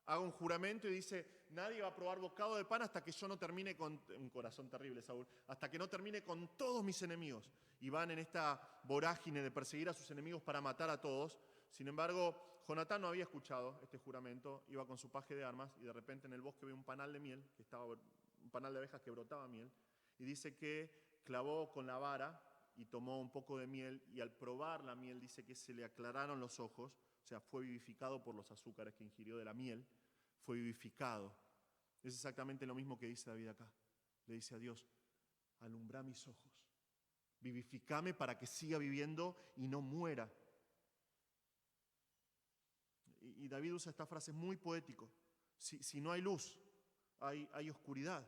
haga un juramento y dice, nadie va a probar bocado de pan hasta que yo no termine con, un corazón terrible Saúl, hasta que no termine con todos mis enemigos. Y van en esta vorágine de perseguir a sus enemigos para matar a todos. Sin embargo, Jonatán no había escuchado este juramento, iba con su paje de armas y de repente en el bosque ve un panal de miel, un panal de abejas que brotaba miel, y dice que clavó con la vara y tomó un poco de miel, y al probar la miel dice que se le aclararon los ojos, o sea, fue vivificado por los azúcares que ingirió de la miel, fue vivificado. Es exactamente lo mismo que dice David acá. Le dice a Dios, alumbra mis ojos, vivificame para que siga viviendo y no muera. Y David usa esta frase muy poético. Si no hay luz, hay oscuridad.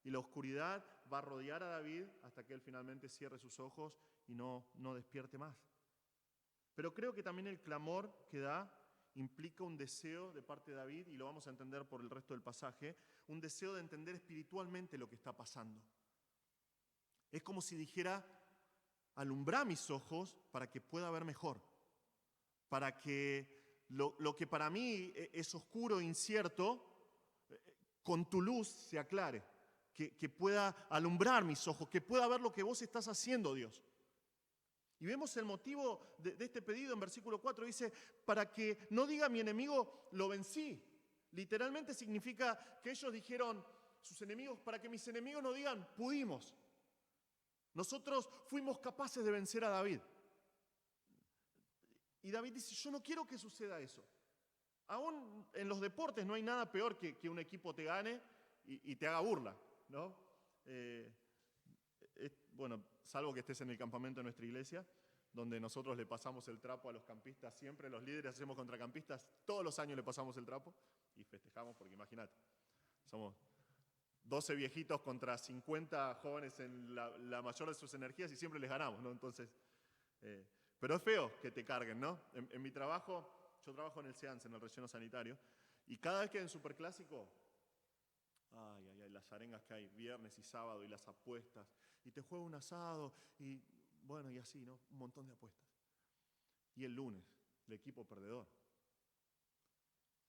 Y la oscuridad va a rodear a David hasta que él finalmente cierre sus ojos y no despierte más. Pero creo que también el clamor que da implica un deseo de parte de David, y lo vamos a entender por el resto del pasaje, un deseo de entender espiritualmente lo que está pasando. Es como si dijera, alumbrá mis ojos para que pueda ver mejor, para que lo que para mí es oscuro e incierto, con tu luz se aclare, que pueda alumbrar mis ojos, que pueda ver lo que vos estás haciendo, Dios. Y vemos el motivo de este pedido en versículo 4, dice, para que no diga mi enemigo, lo vencí. Literalmente significa que ellos dijeron, sus enemigos, para que mis enemigos no digan, pudimos. Nosotros fuimos capaces de vencer a David. Y David dice, yo no quiero que suceda eso. Aún en los deportes no hay nada peor que un equipo te gane y te haga burla, ¿no? Bueno, salvo que estés en el campamento de nuestra iglesia, donde nosotros le pasamos el trapo a los campistas siempre, los líderes hacemos contracampistas, todos los años le pasamos el trapo y festejamos porque imagínate, somos 12 viejitos contra 50 jóvenes en la mayor de sus energías y siempre les ganamos, ¿no? Entonces, pero es feo que te carguen, ¿no? En mi trabajo, yo trabajo en el SEANS, en el relleno sanitario, y cada vez que hay un superclásico, las arengas que hay viernes y sábado y las apuestas, y te juega un asado, y bueno, y así, ¿no? Un montón de apuestas. Y el lunes, el equipo perdedor.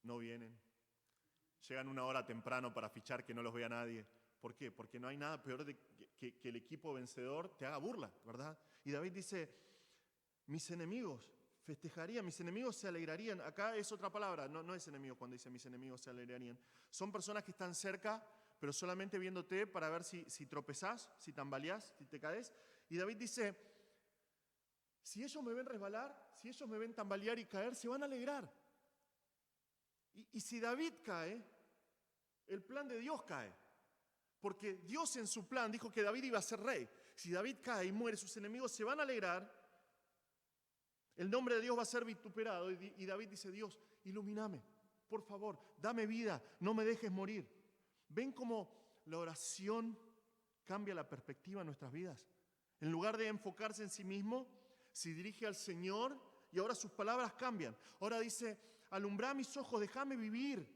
No vienen, llegan una hora temprano para fichar que no los vea nadie. ¿Por qué? Porque no hay nada peor que el equipo vencedor te haga burla, ¿verdad? Y David dice, mis enemigos festejarían, mis enemigos se alegrarían. Acá es otra palabra, no es enemigos cuando dice mis enemigos se alegrarían. Son personas que están cerca, pero solamente viéndote para ver si tropezás, si tambaleás, si te caes. Y David dice, si ellos me ven resbalar, si ellos me ven tambalear y caer, se van a alegrar. Y si David cae, el plan de Dios cae. Porque Dios en su plan dijo que David iba a ser rey. Si David cae y muere, sus enemigos se van a alegrar. El nombre de Dios va a ser vituperado. Y David dice, Dios, ilumíname, por favor, dame vida, no me dejes morir. ¿Ven cómo la oración cambia la perspectiva en nuestras vidas? En lugar de enfocarse en sí mismo, se dirige al Señor y ahora sus palabras cambian. Ahora dice, alumbrá mis ojos, déjame vivir.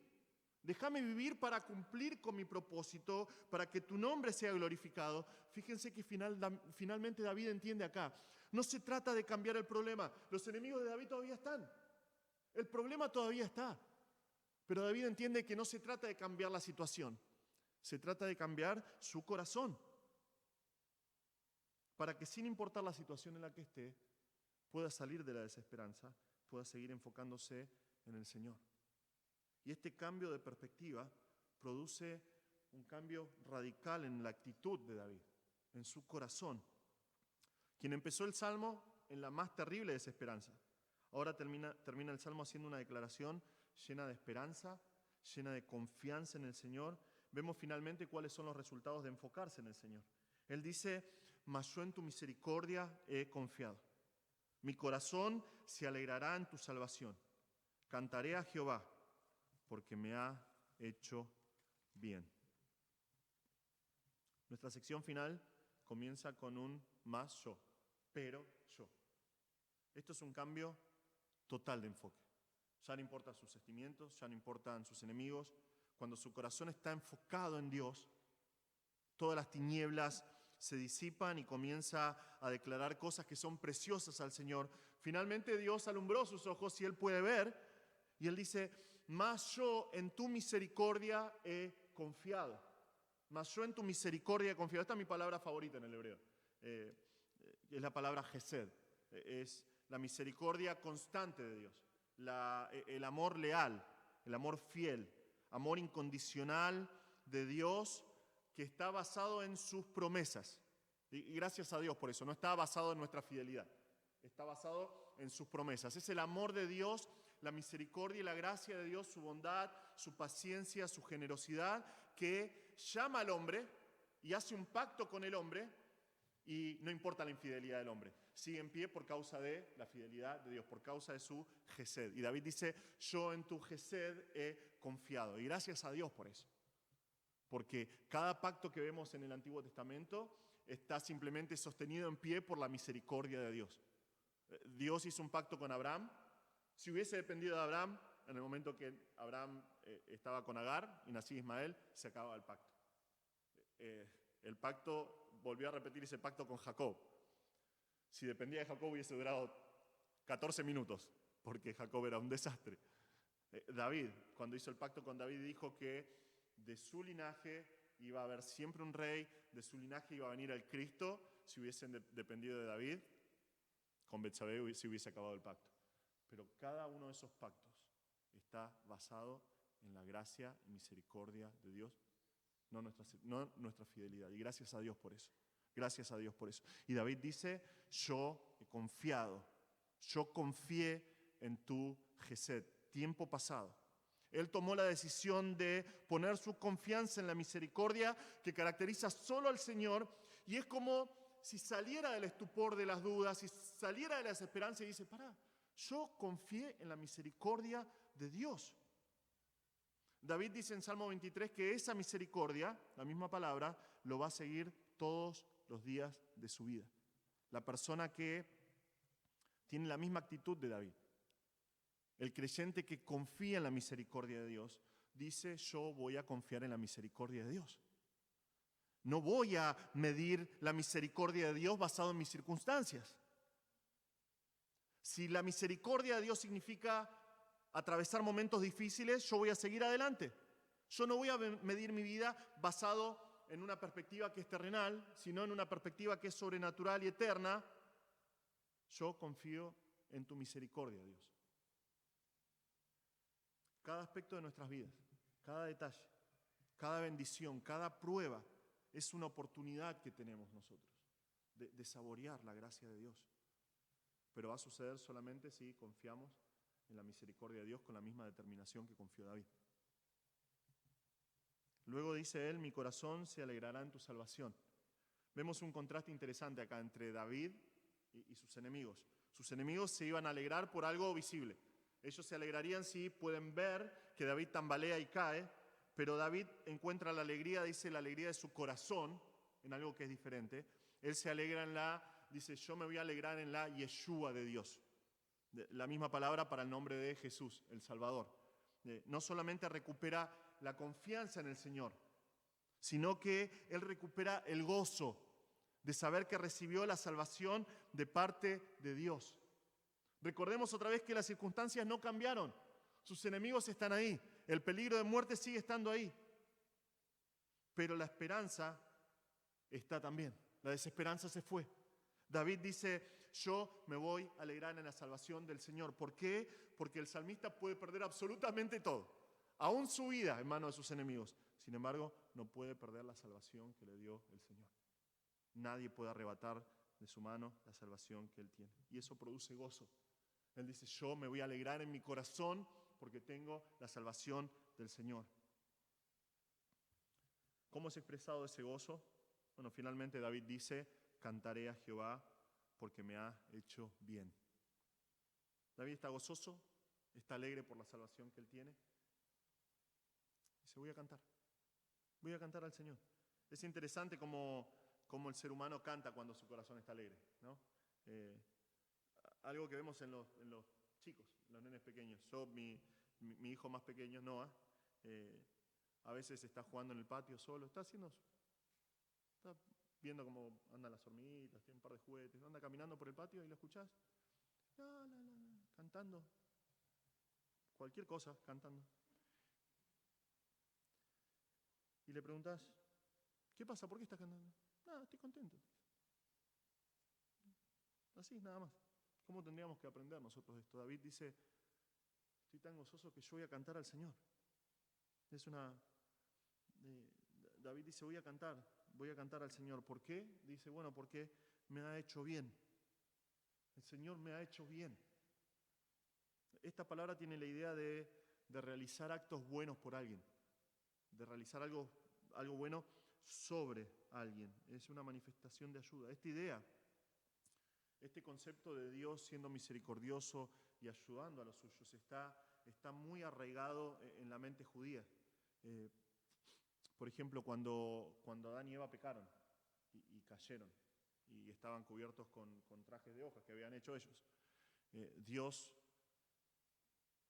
Déjame vivir para cumplir con mi propósito, para que tu nombre sea glorificado. Fíjense que finalmente David entiende acá. No se trata de cambiar el problema. Los enemigos de David todavía están. El problema todavía está. Pero David entiende que no se trata de cambiar la situación. Se trata de cambiar su corazón. Para que sin importar la situación en la que esté, pueda salir de la desesperanza, pueda seguir enfocándose en el Señor. Y este cambio de perspectiva produce un cambio radical en la actitud de David, en su corazón. Quien empezó el Salmo en la más terrible desesperanza, ahora termina el Salmo haciendo una declaración llena de esperanza, llena de confianza en el Señor. Vemos finalmente cuáles son los resultados de enfocarse en el Señor. Él dice: mas yo en tu misericordia he confiado. Mi corazón se alegrará en tu salvación. Cantaré a Jehová, porque me ha hecho bien. Nuestra sección final comienza con un más yo, pero yo. Esto es un cambio total de enfoque. Ya no importan sus sentimientos, ya no importan sus enemigos. Cuando su corazón está enfocado en Dios, todas las tinieblas se disipan y comienza a declarar cosas que son preciosas al Señor. Finalmente Dios alumbró sus ojos y Él puede ver, y Él dice: mas yo en tu misericordia he confiado. Mas yo en tu misericordia he confiado. Esta es mi palabra favorita en el hebreo. Es la palabra Gesed. Es la misericordia constante de Dios. El amor leal, el amor fiel, amor incondicional de Dios, que está basado en sus promesas. Y gracias a Dios por eso, no está basado en nuestra fidelidad, está basado en sus promesas. Es el amor de Dios, la misericordia y la gracia de Dios, su bondad, su paciencia, su generosidad, que llama al hombre y hace un pacto con el hombre, y no importa la infidelidad del hombre, sigue en pie por causa de la fidelidad de Dios, por causa de su Gesed. Y David dice: yo en tu Gesed he confiado. Y gracias a Dios por eso. Porque cada pacto que vemos en el Antiguo Testamento está simplemente sostenido en pie por la misericordia de Dios. Dios hizo un pacto con Abraham. Si hubiese dependido de Abraham, en el momento que Abraham estaba con Agar y nacía Ismael, se acababa el pacto. El pacto, volvió a repetir ese pacto con Jacob. Si dependía de Jacob hubiese durado 14 minutos, porque Jacob era un desastre. David, cuando hizo el pacto con David, dijo que de su linaje iba a haber siempre un rey, de su linaje iba a venir el Cristo. Si hubiesen dependido de David, con Betsabé se hubiese acabado el pacto. Pero cada uno de esos pactos está basado en la gracia y misericordia de Dios, no nuestra fidelidad. Y gracias a Dios por eso. Gracias a Dios por eso. Y David dice: yo he confiado, yo confié en tu Gesed, tiempo pasado. Él tomó la decisión de poner su confianza en la misericordia que caracteriza solo al Señor, y es como si saliera del estupor de las dudas, si saliera de la desesperanza y dice: yo confié en la misericordia de Dios. David dice en Salmo 23 que esa misericordia, la misma palabra, lo va a seguir todos los días de su vida. La persona que tiene la misma actitud de David, el creyente que confía en la misericordia de Dios, dice: yo voy a confiar en la misericordia de Dios. No voy a medir la misericordia de Dios basado en mis circunstancias. Si la misericordia de Dios significa atravesar momentos difíciles, yo voy a seguir adelante. Yo no voy a medir mi vida basado en una perspectiva que es terrenal, sino en una perspectiva que es sobrenatural y eterna. Yo confío en tu misericordia, Dios. Cada aspecto de nuestras vidas, cada detalle, cada bendición, cada prueba es una oportunidad que tenemos nosotros de saborear la gracia de Dios. Pero va a suceder solamente si confiamos en la misericordia de Dios con la misma determinación que confió David. Luego dice él: mi corazón se alegrará en tu salvación. Vemos un contraste interesante acá entre David y sus enemigos. Sus enemigos se iban a alegrar por algo visible. Ellos se alegrarían si pueden ver que David tambalea y cae, pero David encuentra la alegría, dice, la alegría de su corazón, en algo que es diferente. Él se alegra dice: yo me voy a alegrar en la Yeshua de Dios. La misma palabra para el nombre de Jesús, el Salvador. No solamente recupera la confianza en el Señor, sino que él recupera el gozo de saber que recibió la salvación de parte de Dios. Recordemos otra vez que las circunstancias no cambiaron. Sus enemigos están ahí. El peligro de muerte sigue estando ahí. Pero la esperanza está también. La desesperanza se fue. David dice: yo me voy a alegrar en la salvación del Señor. ¿Por qué? Porque el salmista puede perder absolutamente todo. aún su vida en manos de sus enemigos. Sin embargo, no puede perder la salvación que le dio el Señor. Nadie puede arrebatar de su mano la salvación que Él tiene. Y eso produce gozo. Él dice, yo me voy a alegrar en mi corazón porque tengo la salvación del Señor. ¿Cómo es expresado ese gozo? Bueno, finalmente David dice, cantaré a Jehová porque me ha hecho bien. David está gozoso, está alegre por la salvación que él tiene. Dice, voy a cantar al Señor. Es interesante cómo el ser humano canta cuando su corazón está alegre, ¿no? Algo que vemos en los chicos, los nenes pequeños. Mi hijo más pequeño, Noah, a veces está jugando en el patio solo, está viendo cómo andan las hormiguitas, tiene un par de juguetes, anda caminando por el patio y lo escuchás, cantando, cualquier cosa, cantando. Y le preguntás, ¿qué pasa? ¿Por qué estás cantando? Nada, estoy contento. Así, nada más. ¿Cómo tendríamos que aprender nosotros esto? David dice, estoy tan gozoso que yo voy a cantar al Señor. David dice, voy a cantar al Señor. ¿Por qué? Dice, bueno, porque me ha hecho bien. El Señor me ha hecho bien. Esta palabra tiene la idea de realizar actos buenos por alguien, de realizar algo bueno sobre alguien. Es una manifestación de ayuda. Esta idea, este concepto de Dios siendo misericordioso y ayudando a los suyos está muy arraigado en la mente judía. Por ejemplo, cuando Adán y Eva pecaron y cayeron y estaban cubiertos con trajes de hojas que habían hecho ellos, Dios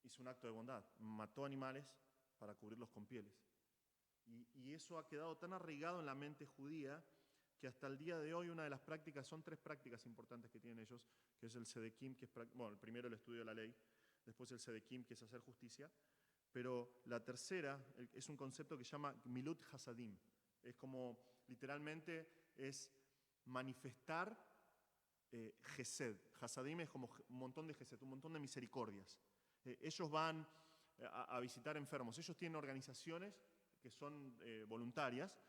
hizo un acto de bondad, mató animales para cubrirlos con pieles. Y eso ha quedado tan arraigado en la mente judía que hasta el día de hoy una de las prácticas, son 3 prácticas importantes que tienen ellos, que es el Sedequim, que es, el primero el estudio de la ley, después el Sedequim, que es hacer justicia, pero la tercera es un concepto que se llama Gmilut Hasadim. Es como, literalmente, es manifestar Gesed. Hasadim es como un montón de Gesed, un montón de misericordias. Ellos van a visitar enfermos. Ellos tienen organizaciones que son voluntarias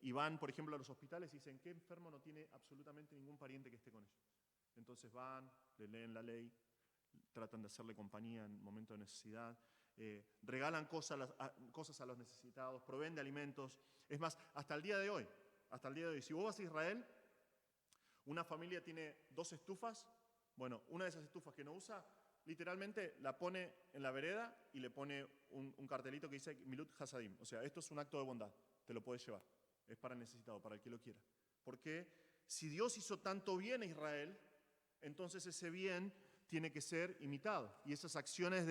y van, por ejemplo, a los hospitales y dicen, ¿qué enfermo no tiene absolutamente ningún pariente que esté con ellos? Entonces van, le leen la ley, tratan de hacerle compañía en momentos de necesidad, regalan cosas a los necesitados, proveen de alimentos. Es más, hasta el día de hoy, si vos vas a Israel, una familia tiene 2 estufas, bueno, una de esas estufas que no usa, literalmente la pone en la vereda y le pone un cartelito que dice Milut Hasadim. O sea, esto es un acto de bondad, te lo puedes llevar. Es para el necesitado, para el que lo quiera. Porque si Dios hizo tanto bien a Israel, entonces ese bien tiene que ser imitado. Y esas acciones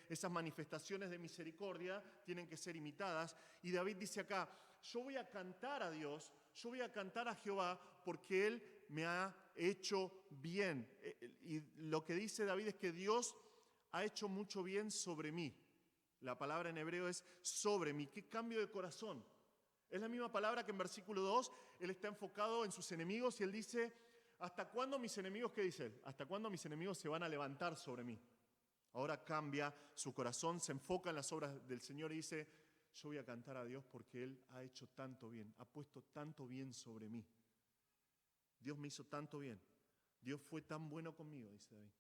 esas manifestaciones de misericordia tienen que ser imitadas. Y David dice acá, yo voy a cantar a Dios, yo voy a cantar a Jehová porque Él me ha hecho bien. Y lo que dice David es que Dios ha hecho mucho bien sobre mí. La palabra en hebreo es sobre mí. ¡Qué cambio de corazón! Es la misma palabra que en versículo 2, Él está enfocado en sus enemigos y Él dice, ¿hasta cuándo mis enemigos, qué dice Él? ¿Hasta cuándo mis enemigos se van a levantar sobre mí? Ahora cambia su corazón, se enfoca en las obras del Señor y dice, yo voy a cantar a Dios porque Él ha hecho tanto bien, ha puesto tanto bien sobre mí. Dios me hizo tanto bien, Dios fue tan bueno conmigo, dice David,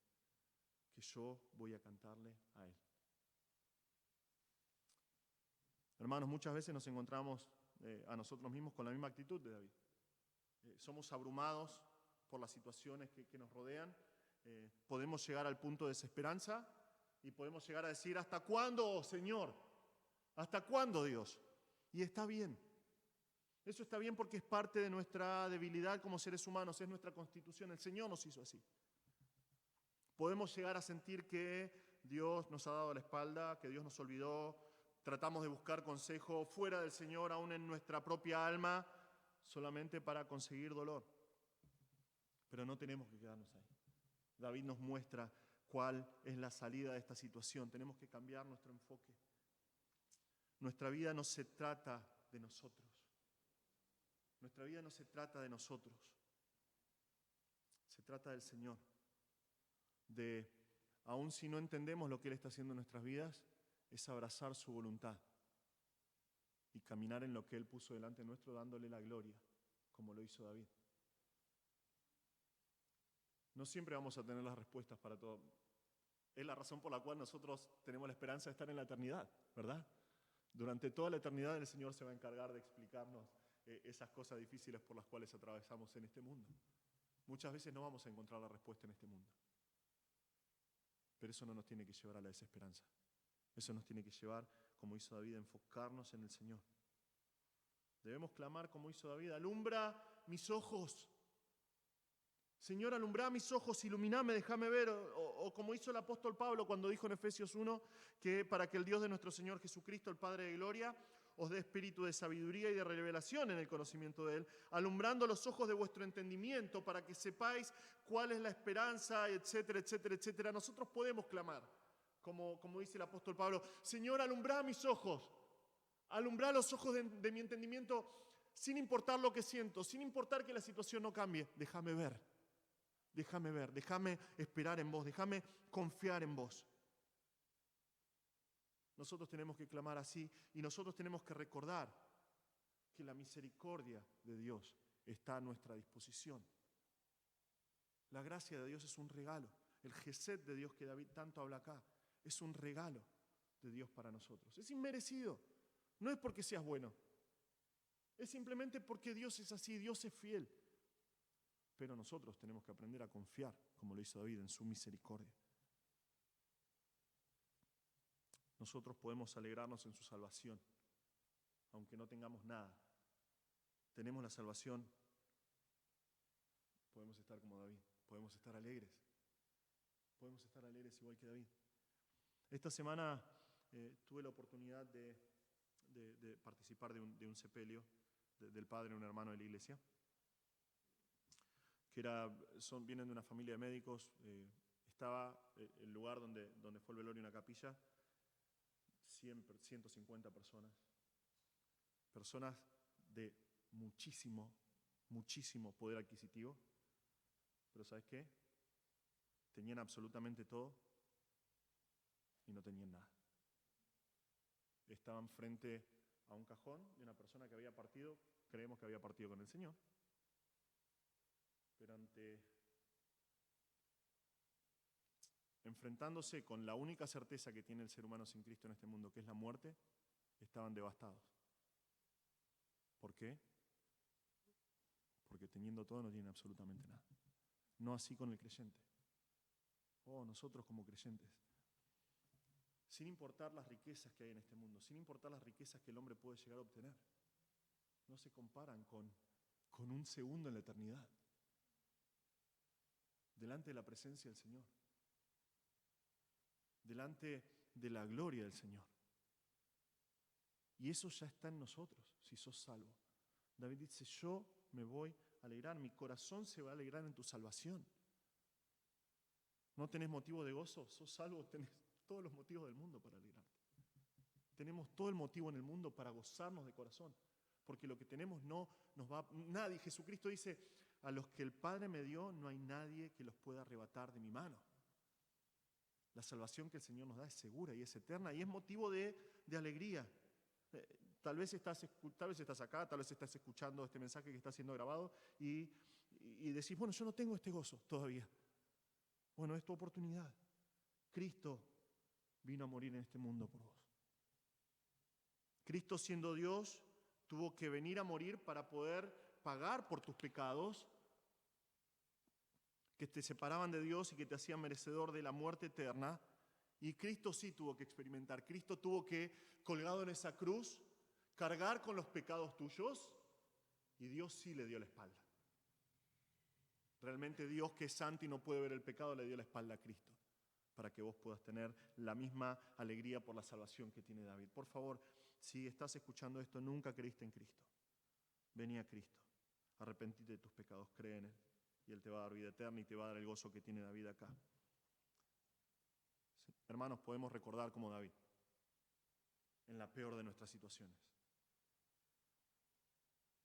que yo voy a cantarle a Él. Hermanos, muchas veces nos encontramos a nosotros mismos con la misma actitud de David. Somos abrumados por las situaciones que nos rodean, podemos llegar al punto de desesperanza y podemos llegar a decir, ¿hasta cuándo, Señor? ¿Hasta cuándo, Dios? Y está bien. Eso está bien porque es parte de nuestra debilidad como seres humanos, es nuestra constitución, el Señor nos hizo así. Podemos llegar a sentir que Dios nos ha dado la espalda, que Dios nos olvidó, tratamos de buscar consejo fuera del Señor, aún en nuestra propia alma, solamente para conseguir dolor. Pero no tenemos que quedarnos ahí. David nos muestra cuál es la salida de esta situación. Tenemos que cambiar nuestro enfoque. Nuestra vida no se trata de nosotros. Nuestra vida no se trata de nosotros. Se trata del Señor. Aun si no entendemos lo que Él está haciendo en nuestras vidas, es abrazar su voluntad y caminar en lo que Él puso delante nuestro, dándole la gloria, como lo hizo David. No siempre vamos a tener las respuestas para todo. Es la razón por la cual nosotros tenemos la esperanza de estar en la eternidad, ¿verdad? Durante toda la eternidad el Señor se va a encargar de explicarnos esas cosas difíciles por las cuales atravesamos en este mundo. Muchas veces no vamos a encontrar la respuesta en este mundo. Pero eso no nos tiene que llevar a la desesperanza. Eso nos tiene que llevar, como hizo David, a enfocarnos en el Señor. Debemos clamar como hizo David: alumbra mis ojos. Señor, alumbra mis ojos, iluminame, déjame ver. O como hizo el apóstol Pablo cuando dijo en Efesios 1, que para que el Dios de nuestro Señor Jesucristo, el Padre de gloria, os dé espíritu de sabiduría y de revelación en el conocimiento de Él, alumbrando los ojos de vuestro entendimiento para que sepáis cuál es la esperanza, etcétera, etcétera, etcétera. Nosotros podemos clamar, como dice el apóstol Pablo: Señor, alumbra mis ojos, alumbra los ojos de mi entendimiento, sin importar lo que siento, sin importar que la situación no cambie. Déjame ver, déjame esperar en vos, déjame confiar en vos. Nosotros tenemos que clamar así y nosotros tenemos que recordar que la misericordia de Dios está a nuestra disposición. La gracia de Dios es un regalo. El Gesed de Dios que David tanto habla acá es un regalo de Dios para nosotros. Es inmerecido. No es porque seas bueno. Es simplemente porque Dios es así, Dios es fiel. Pero nosotros tenemos que aprender a confiar, como lo hizo David, en su misericordia. Nosotros podemos alegrarnos en su salvación, aunque no tengamos nada. Tenemos la salvación, podemos estar como David, podemos estar alegres igual que David. Esta semana tuve la oportunidad de participar de un sepelio del padre de un hermano de la iglesia, que vienen de una familia de médicos. Estaba el lugar donde fue el velorio, una capilla, 150 personas de muchísimo poder adquisitivo, pero ¿sabes qué? Tenían absolutamente todo y no tenían nada. Estaban frente a un cajón de una persona que había partido, creemos que había partido con el Señor, pero enfrentándose con la única certeza que tiene el ser humano sin Cristo en este mundo, que es la muerte, estaban devastados. ¿Por qué? Porque teniendo todo no tienen absolutamente nada. No así con el creyente. Nosotros como creyentes, sin importar las riquezas que hay en este mundo, sin importar las riquezas que el hombre puede llegar a obtener, no se comparan con un segundo en la eternidad, delante de la presencia del Señor, delante de la gloria del Señor. Y eso ya está en nosotros, si sos salvo. David dice: yo me voy a alegrar, mi corazón se va a alegrar en tu salvación. ¿No tenés motivo de gozo? Sos salvo, tenés todos los motivos del mundo para alegrarte. Tenemos todo el motivo en el mundo para gozarnos de corazón, porque lo que tenemos no nos va... Nadie, Jesucristo dice: a los que el Padre me dio, no hay nadie que los pueda arrebatar de mi mano. La salvación que el Señor nos da es segura y es eterna y es motivo de alegría. Tal vez estás acá, tal vez estás escuchando este mensaje que está siendo grabado y decís: bueno, yo no tengo este gozo todavía. Bueno, es tu oportunidad. Cristo vino a morir en este mundo por vos. Cristo, siendo Dios, tuvo que venir a morir para poder pagar por tus pecados, que te separaban de Dios y que te hacían merecedor de la muerte eterna. Y Cristo sí tuvo que experimentar. Cristo tuvo que, colgado en esa cruz, cargar con los pecados tuyos, y Dios sí le dio la espalda. Realmente Dios, que es santo y no puede ver el pecado, le dio la espalda a Cristo, para que vos puedas tener la misma alegría por la salvación que tiene David. Por favor, si estás escuchando esto, nunca creíste en Cristo, vení a Cristo, arrepentite de tus pecados, cree en Él, y Él te va a dar vida eterna y te va a dar el gozo que tiene David acá. Sí, hermanos, podemos recordar como David, en la peor de nuestras situaciones: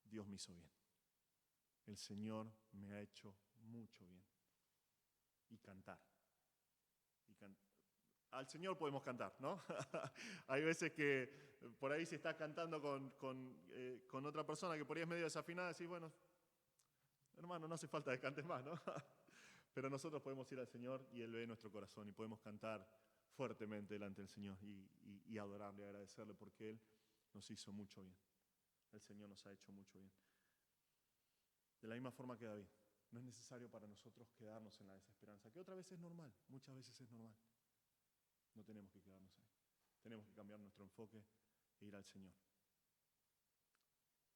Dios me hizo bien, el Señor me ha hecho mucho bien. Y cantar. al Señor podemos cantar, ¿no? Hay veces que por ahí si estás cantando con otra persona que por ahí es medio desafinada, decís, bueno, hermano, no hace falta que cantes más, ¿no? Pero nosotros podemos ir al Señor y Él ve nuestro corazón y podemos cantar fuertemente delante del Señor y adorarle, agradecerle porque Él nos hizo mucho bien. El Señor nos ha hecho mucho bien. De la misma forma que David, no es necesario para nosotros quedarnos en la desesperanza, que otra vez es normal, muchas veces es normal. No tenemos que quedarnos ahí. Tenemos que cambiar nuestro enfoque e ir al Señor.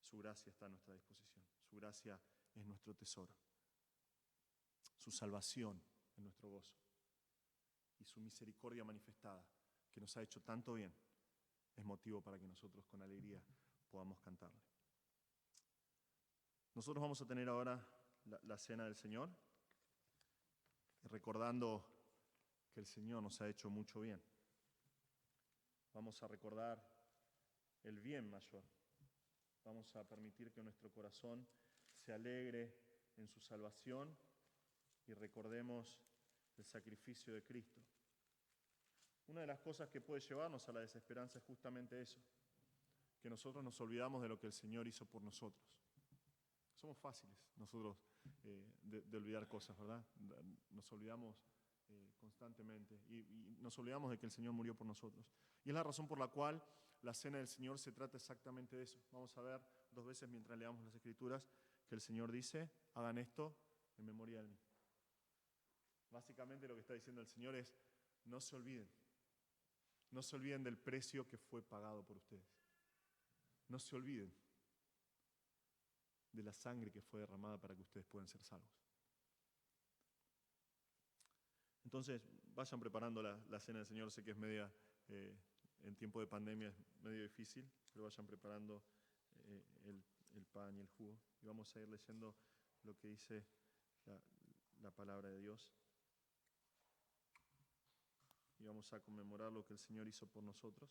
Su gracia está a nuestra disposición. Su gracia es nuestro tesoro. Su salvación es nuestro gozo. Y su misericordia manifestada, que nos ha hecho tanto bien, es motivo para que nosotros con alegría podamos cantarle. Nosotros vamos a tener ahora la cena del Señor, recordando que el Señor nos ha hecho mucho bien. Vamos a recordar el bien mayor. Vamos a permitir que nuestro corazón se alegre en su salvación y recordemos el sacrificio de Cristo. Una de las cosas que puede llevarnos a la desesperanza es justamente eso, que nosotros nos olvidamos de lo que el Señor hizo por nosotros. Somos fáciles nosotros de olvidar cosas, ¿verdad? Nos olvidamos constantemente y nos olvidamos de que el Señor murió por nosotros. Y es la razón por la cual la cena del Señor se trata exactamente de eso. Vamos a ver 2 veces mientras leamos las Escrituras que el Señor dice, hagan esto en memoria de mí. Básicamente lo que está diciendo el Señor es, no se olviden del precio que fue pagado por ustedes. No se olviden de la sangre que fue derramada para que ustedes puedan ser salvos. Entonces, vayan preparando la cena del Señor. Sé que es media, en tiempo de pandemia es medio difícil, pero vayan preparando el pan y el jugo. Y vamos a ir leyendo lo que dice la palabra de Dios. Y vamos a conmemorar lo que el Señor hizo por nosotros.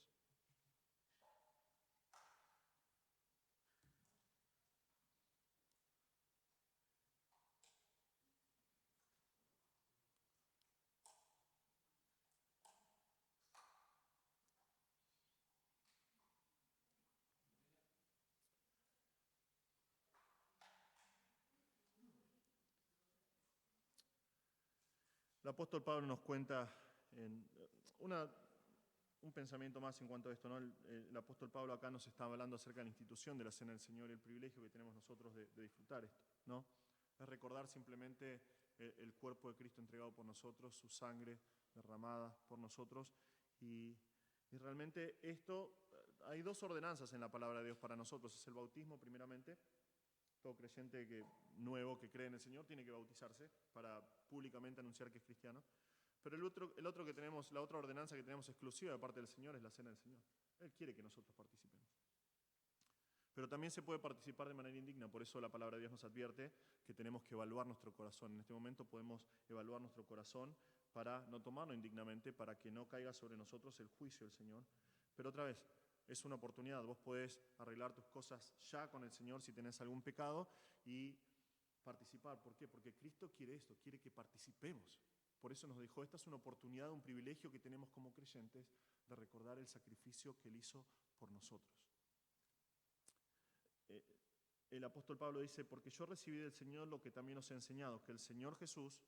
El apóstol Pablo nos cuenta un pensamiento más en cuanto a esto, ¿no? El apóstol Pablo acá nos está hablando acerca de la institución de la cena del Señor y el privilegio que tenemos nosotros de disfrutar esto, ¿no? Es recordar simplemente el cuerpo de Cristo entregado por nosotros, su sangre derramada por nosotros y realmente esto, hay 2 ordenanzas en la palabra de Dios para nosotros, es el bautismo primeramente. Todo creyente nuevo que cree en el Señor tiene que bautizarse para públicamente anunciar que es cristiano. Pero el otro que tenemos, la otra ordenanza que tenemos exclusiva de parte del Señor es la cena del Señor. Él quiere que nosotros participemos. Pero también se puede participar de manera indigna, por eso la palabra de Dios nos advierte que tenemos que evaluar nuestro corazón. En este momento podemos evaluar nuestro corazón para no tomarlo indignamente, para que no caiga sobre nosotros el juicio del Señor. Pero otra vez, es una oportunidad. Vos podés arreglar tus cosas ya con el Señor si tenés algún pecado y participar. ¿Por qué? Porque Cristo quiere esto, quiere que participemos. Por eso nos dijo, esta es una oportunidad, un privilegio que tenemos como creyentes de recordar el sacrificio que Él hizo por nosotros. El apóstol Pablo dice, porque yo recibí del Señor lo que también os he enseñado, que el Señor Jesús,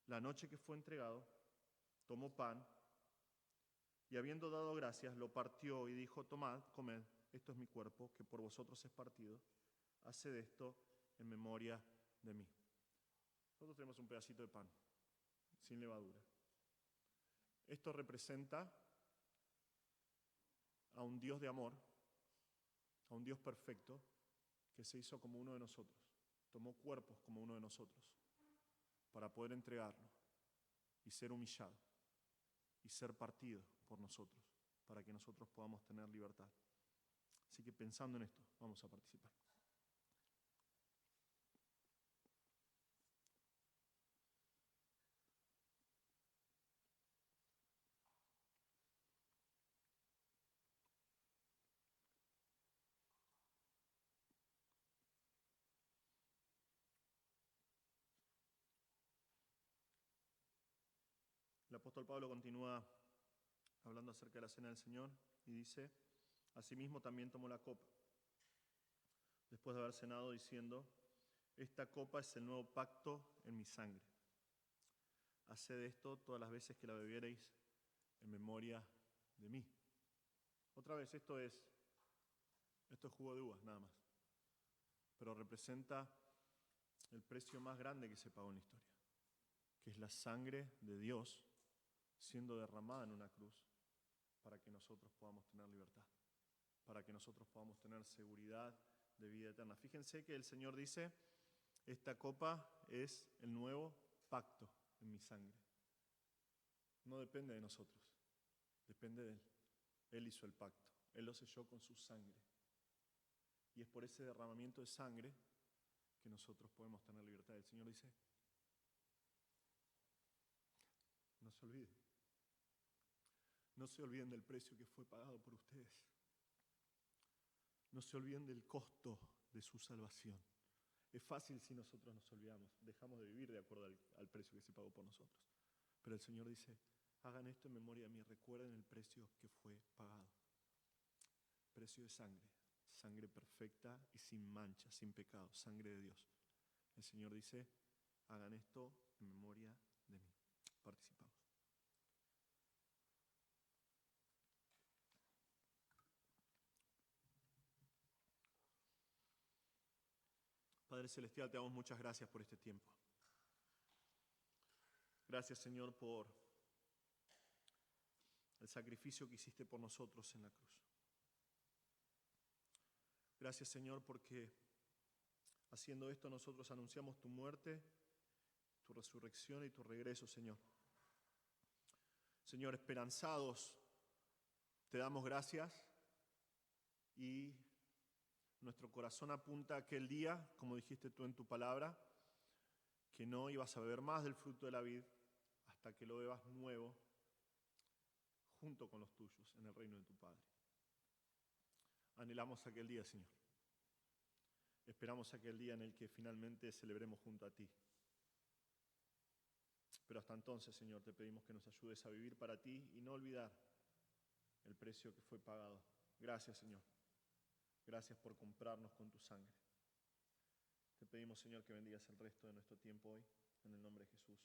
la noche que fue entregado, tomó pan, y habiendo dado gracias, lo partió y dijo, tomad, comed, esto es mi cuerpo, que por vosotros es partido, haced esto en memoria de mí. Nosotros tenemos un pedacito de pan, sin levadura. Esto representa a un Dios de amor, a un Dios perfecto, que se hizo como uno de nosotros, tomó cuerpos como uno de nosotros, para poder entregarlo y ser humillado y ser partido por nosotros, para que nosotros podamos tener libertad. Así que pensando en esto, vamos a participar. El apóstol Pablo continúa hablando acerca de la cena del Señor, y dice, asimismo también tomó la copa, después de haber cenado, diciendo, esta copa es el nuevo pacto en mi sangre. Haced esto todas las veces que la bebiereis en memoria de mí. Otra vez, esto es jugo de uvas, nada más. Pero representa el precio más grande que se pagó en la historia, que es la sangre de Dios siendo derramada en una cruz para que nosotros podamos tener libertad, para que nosotros podamos tener seguridad de vida eterna. Fíjense que el Señor dice, esta copa es el nuevo pacto en mi sangre. No depende de nosotros, depende de Él. Él hizo el pacto, Él lo selló con su sangre. Y es por ese derramamiento de sangre que nosotros podemos tener libertad. El Señor dice, no se olviden. No se olviden del precio que fue pagado por ustedes. No se olviden del costo de su salvación. Es fácil si nosotros nos olvidamos, dejamos de vivir de acuerdo al precio que se pagó por nosotros. Pero el Señor dice, hagan esto en memoria de mí, recuerden el precio que fue pagado. Precio de sangre, sangre perfecta y sin mancha, sin pecado, sangre de Dios. El Señor dice, hagan esto en memoria de mí. Participamos. Padre Celestial, te damos muchas gracias por este tiempo. Gracias, Señor, por el sacrificio que hiciste por nosotros en la cruz. Gracias, Señor, porque haciendo esto nosotros anunciamos tu muerte, tu resurrección y tu regreso, Señor. Señor, esperanzados, te damos gracias y nuestro corazón apunta a aquel día, como dijiste tú en tu palabra, que no ibas a beber más del fruto de la vid hasta que lo bebas nuevo junto con los tuyos en el reino de tu Padre. Anhelamos aquel día, Señor. Esperamos aquel día en el que finalmente celebremos junto a ti. Pero hasta entonces, Señor, te pedimos que nos ayudes a vivir para ti y no olvidar el precio que fue pagado. Gracias, Señor. Gracias por comprarnos con tu sangre. Te pedimos, Señor, que bendigas el resto de nuestro tiempo hoy, en el nombre de Jesús.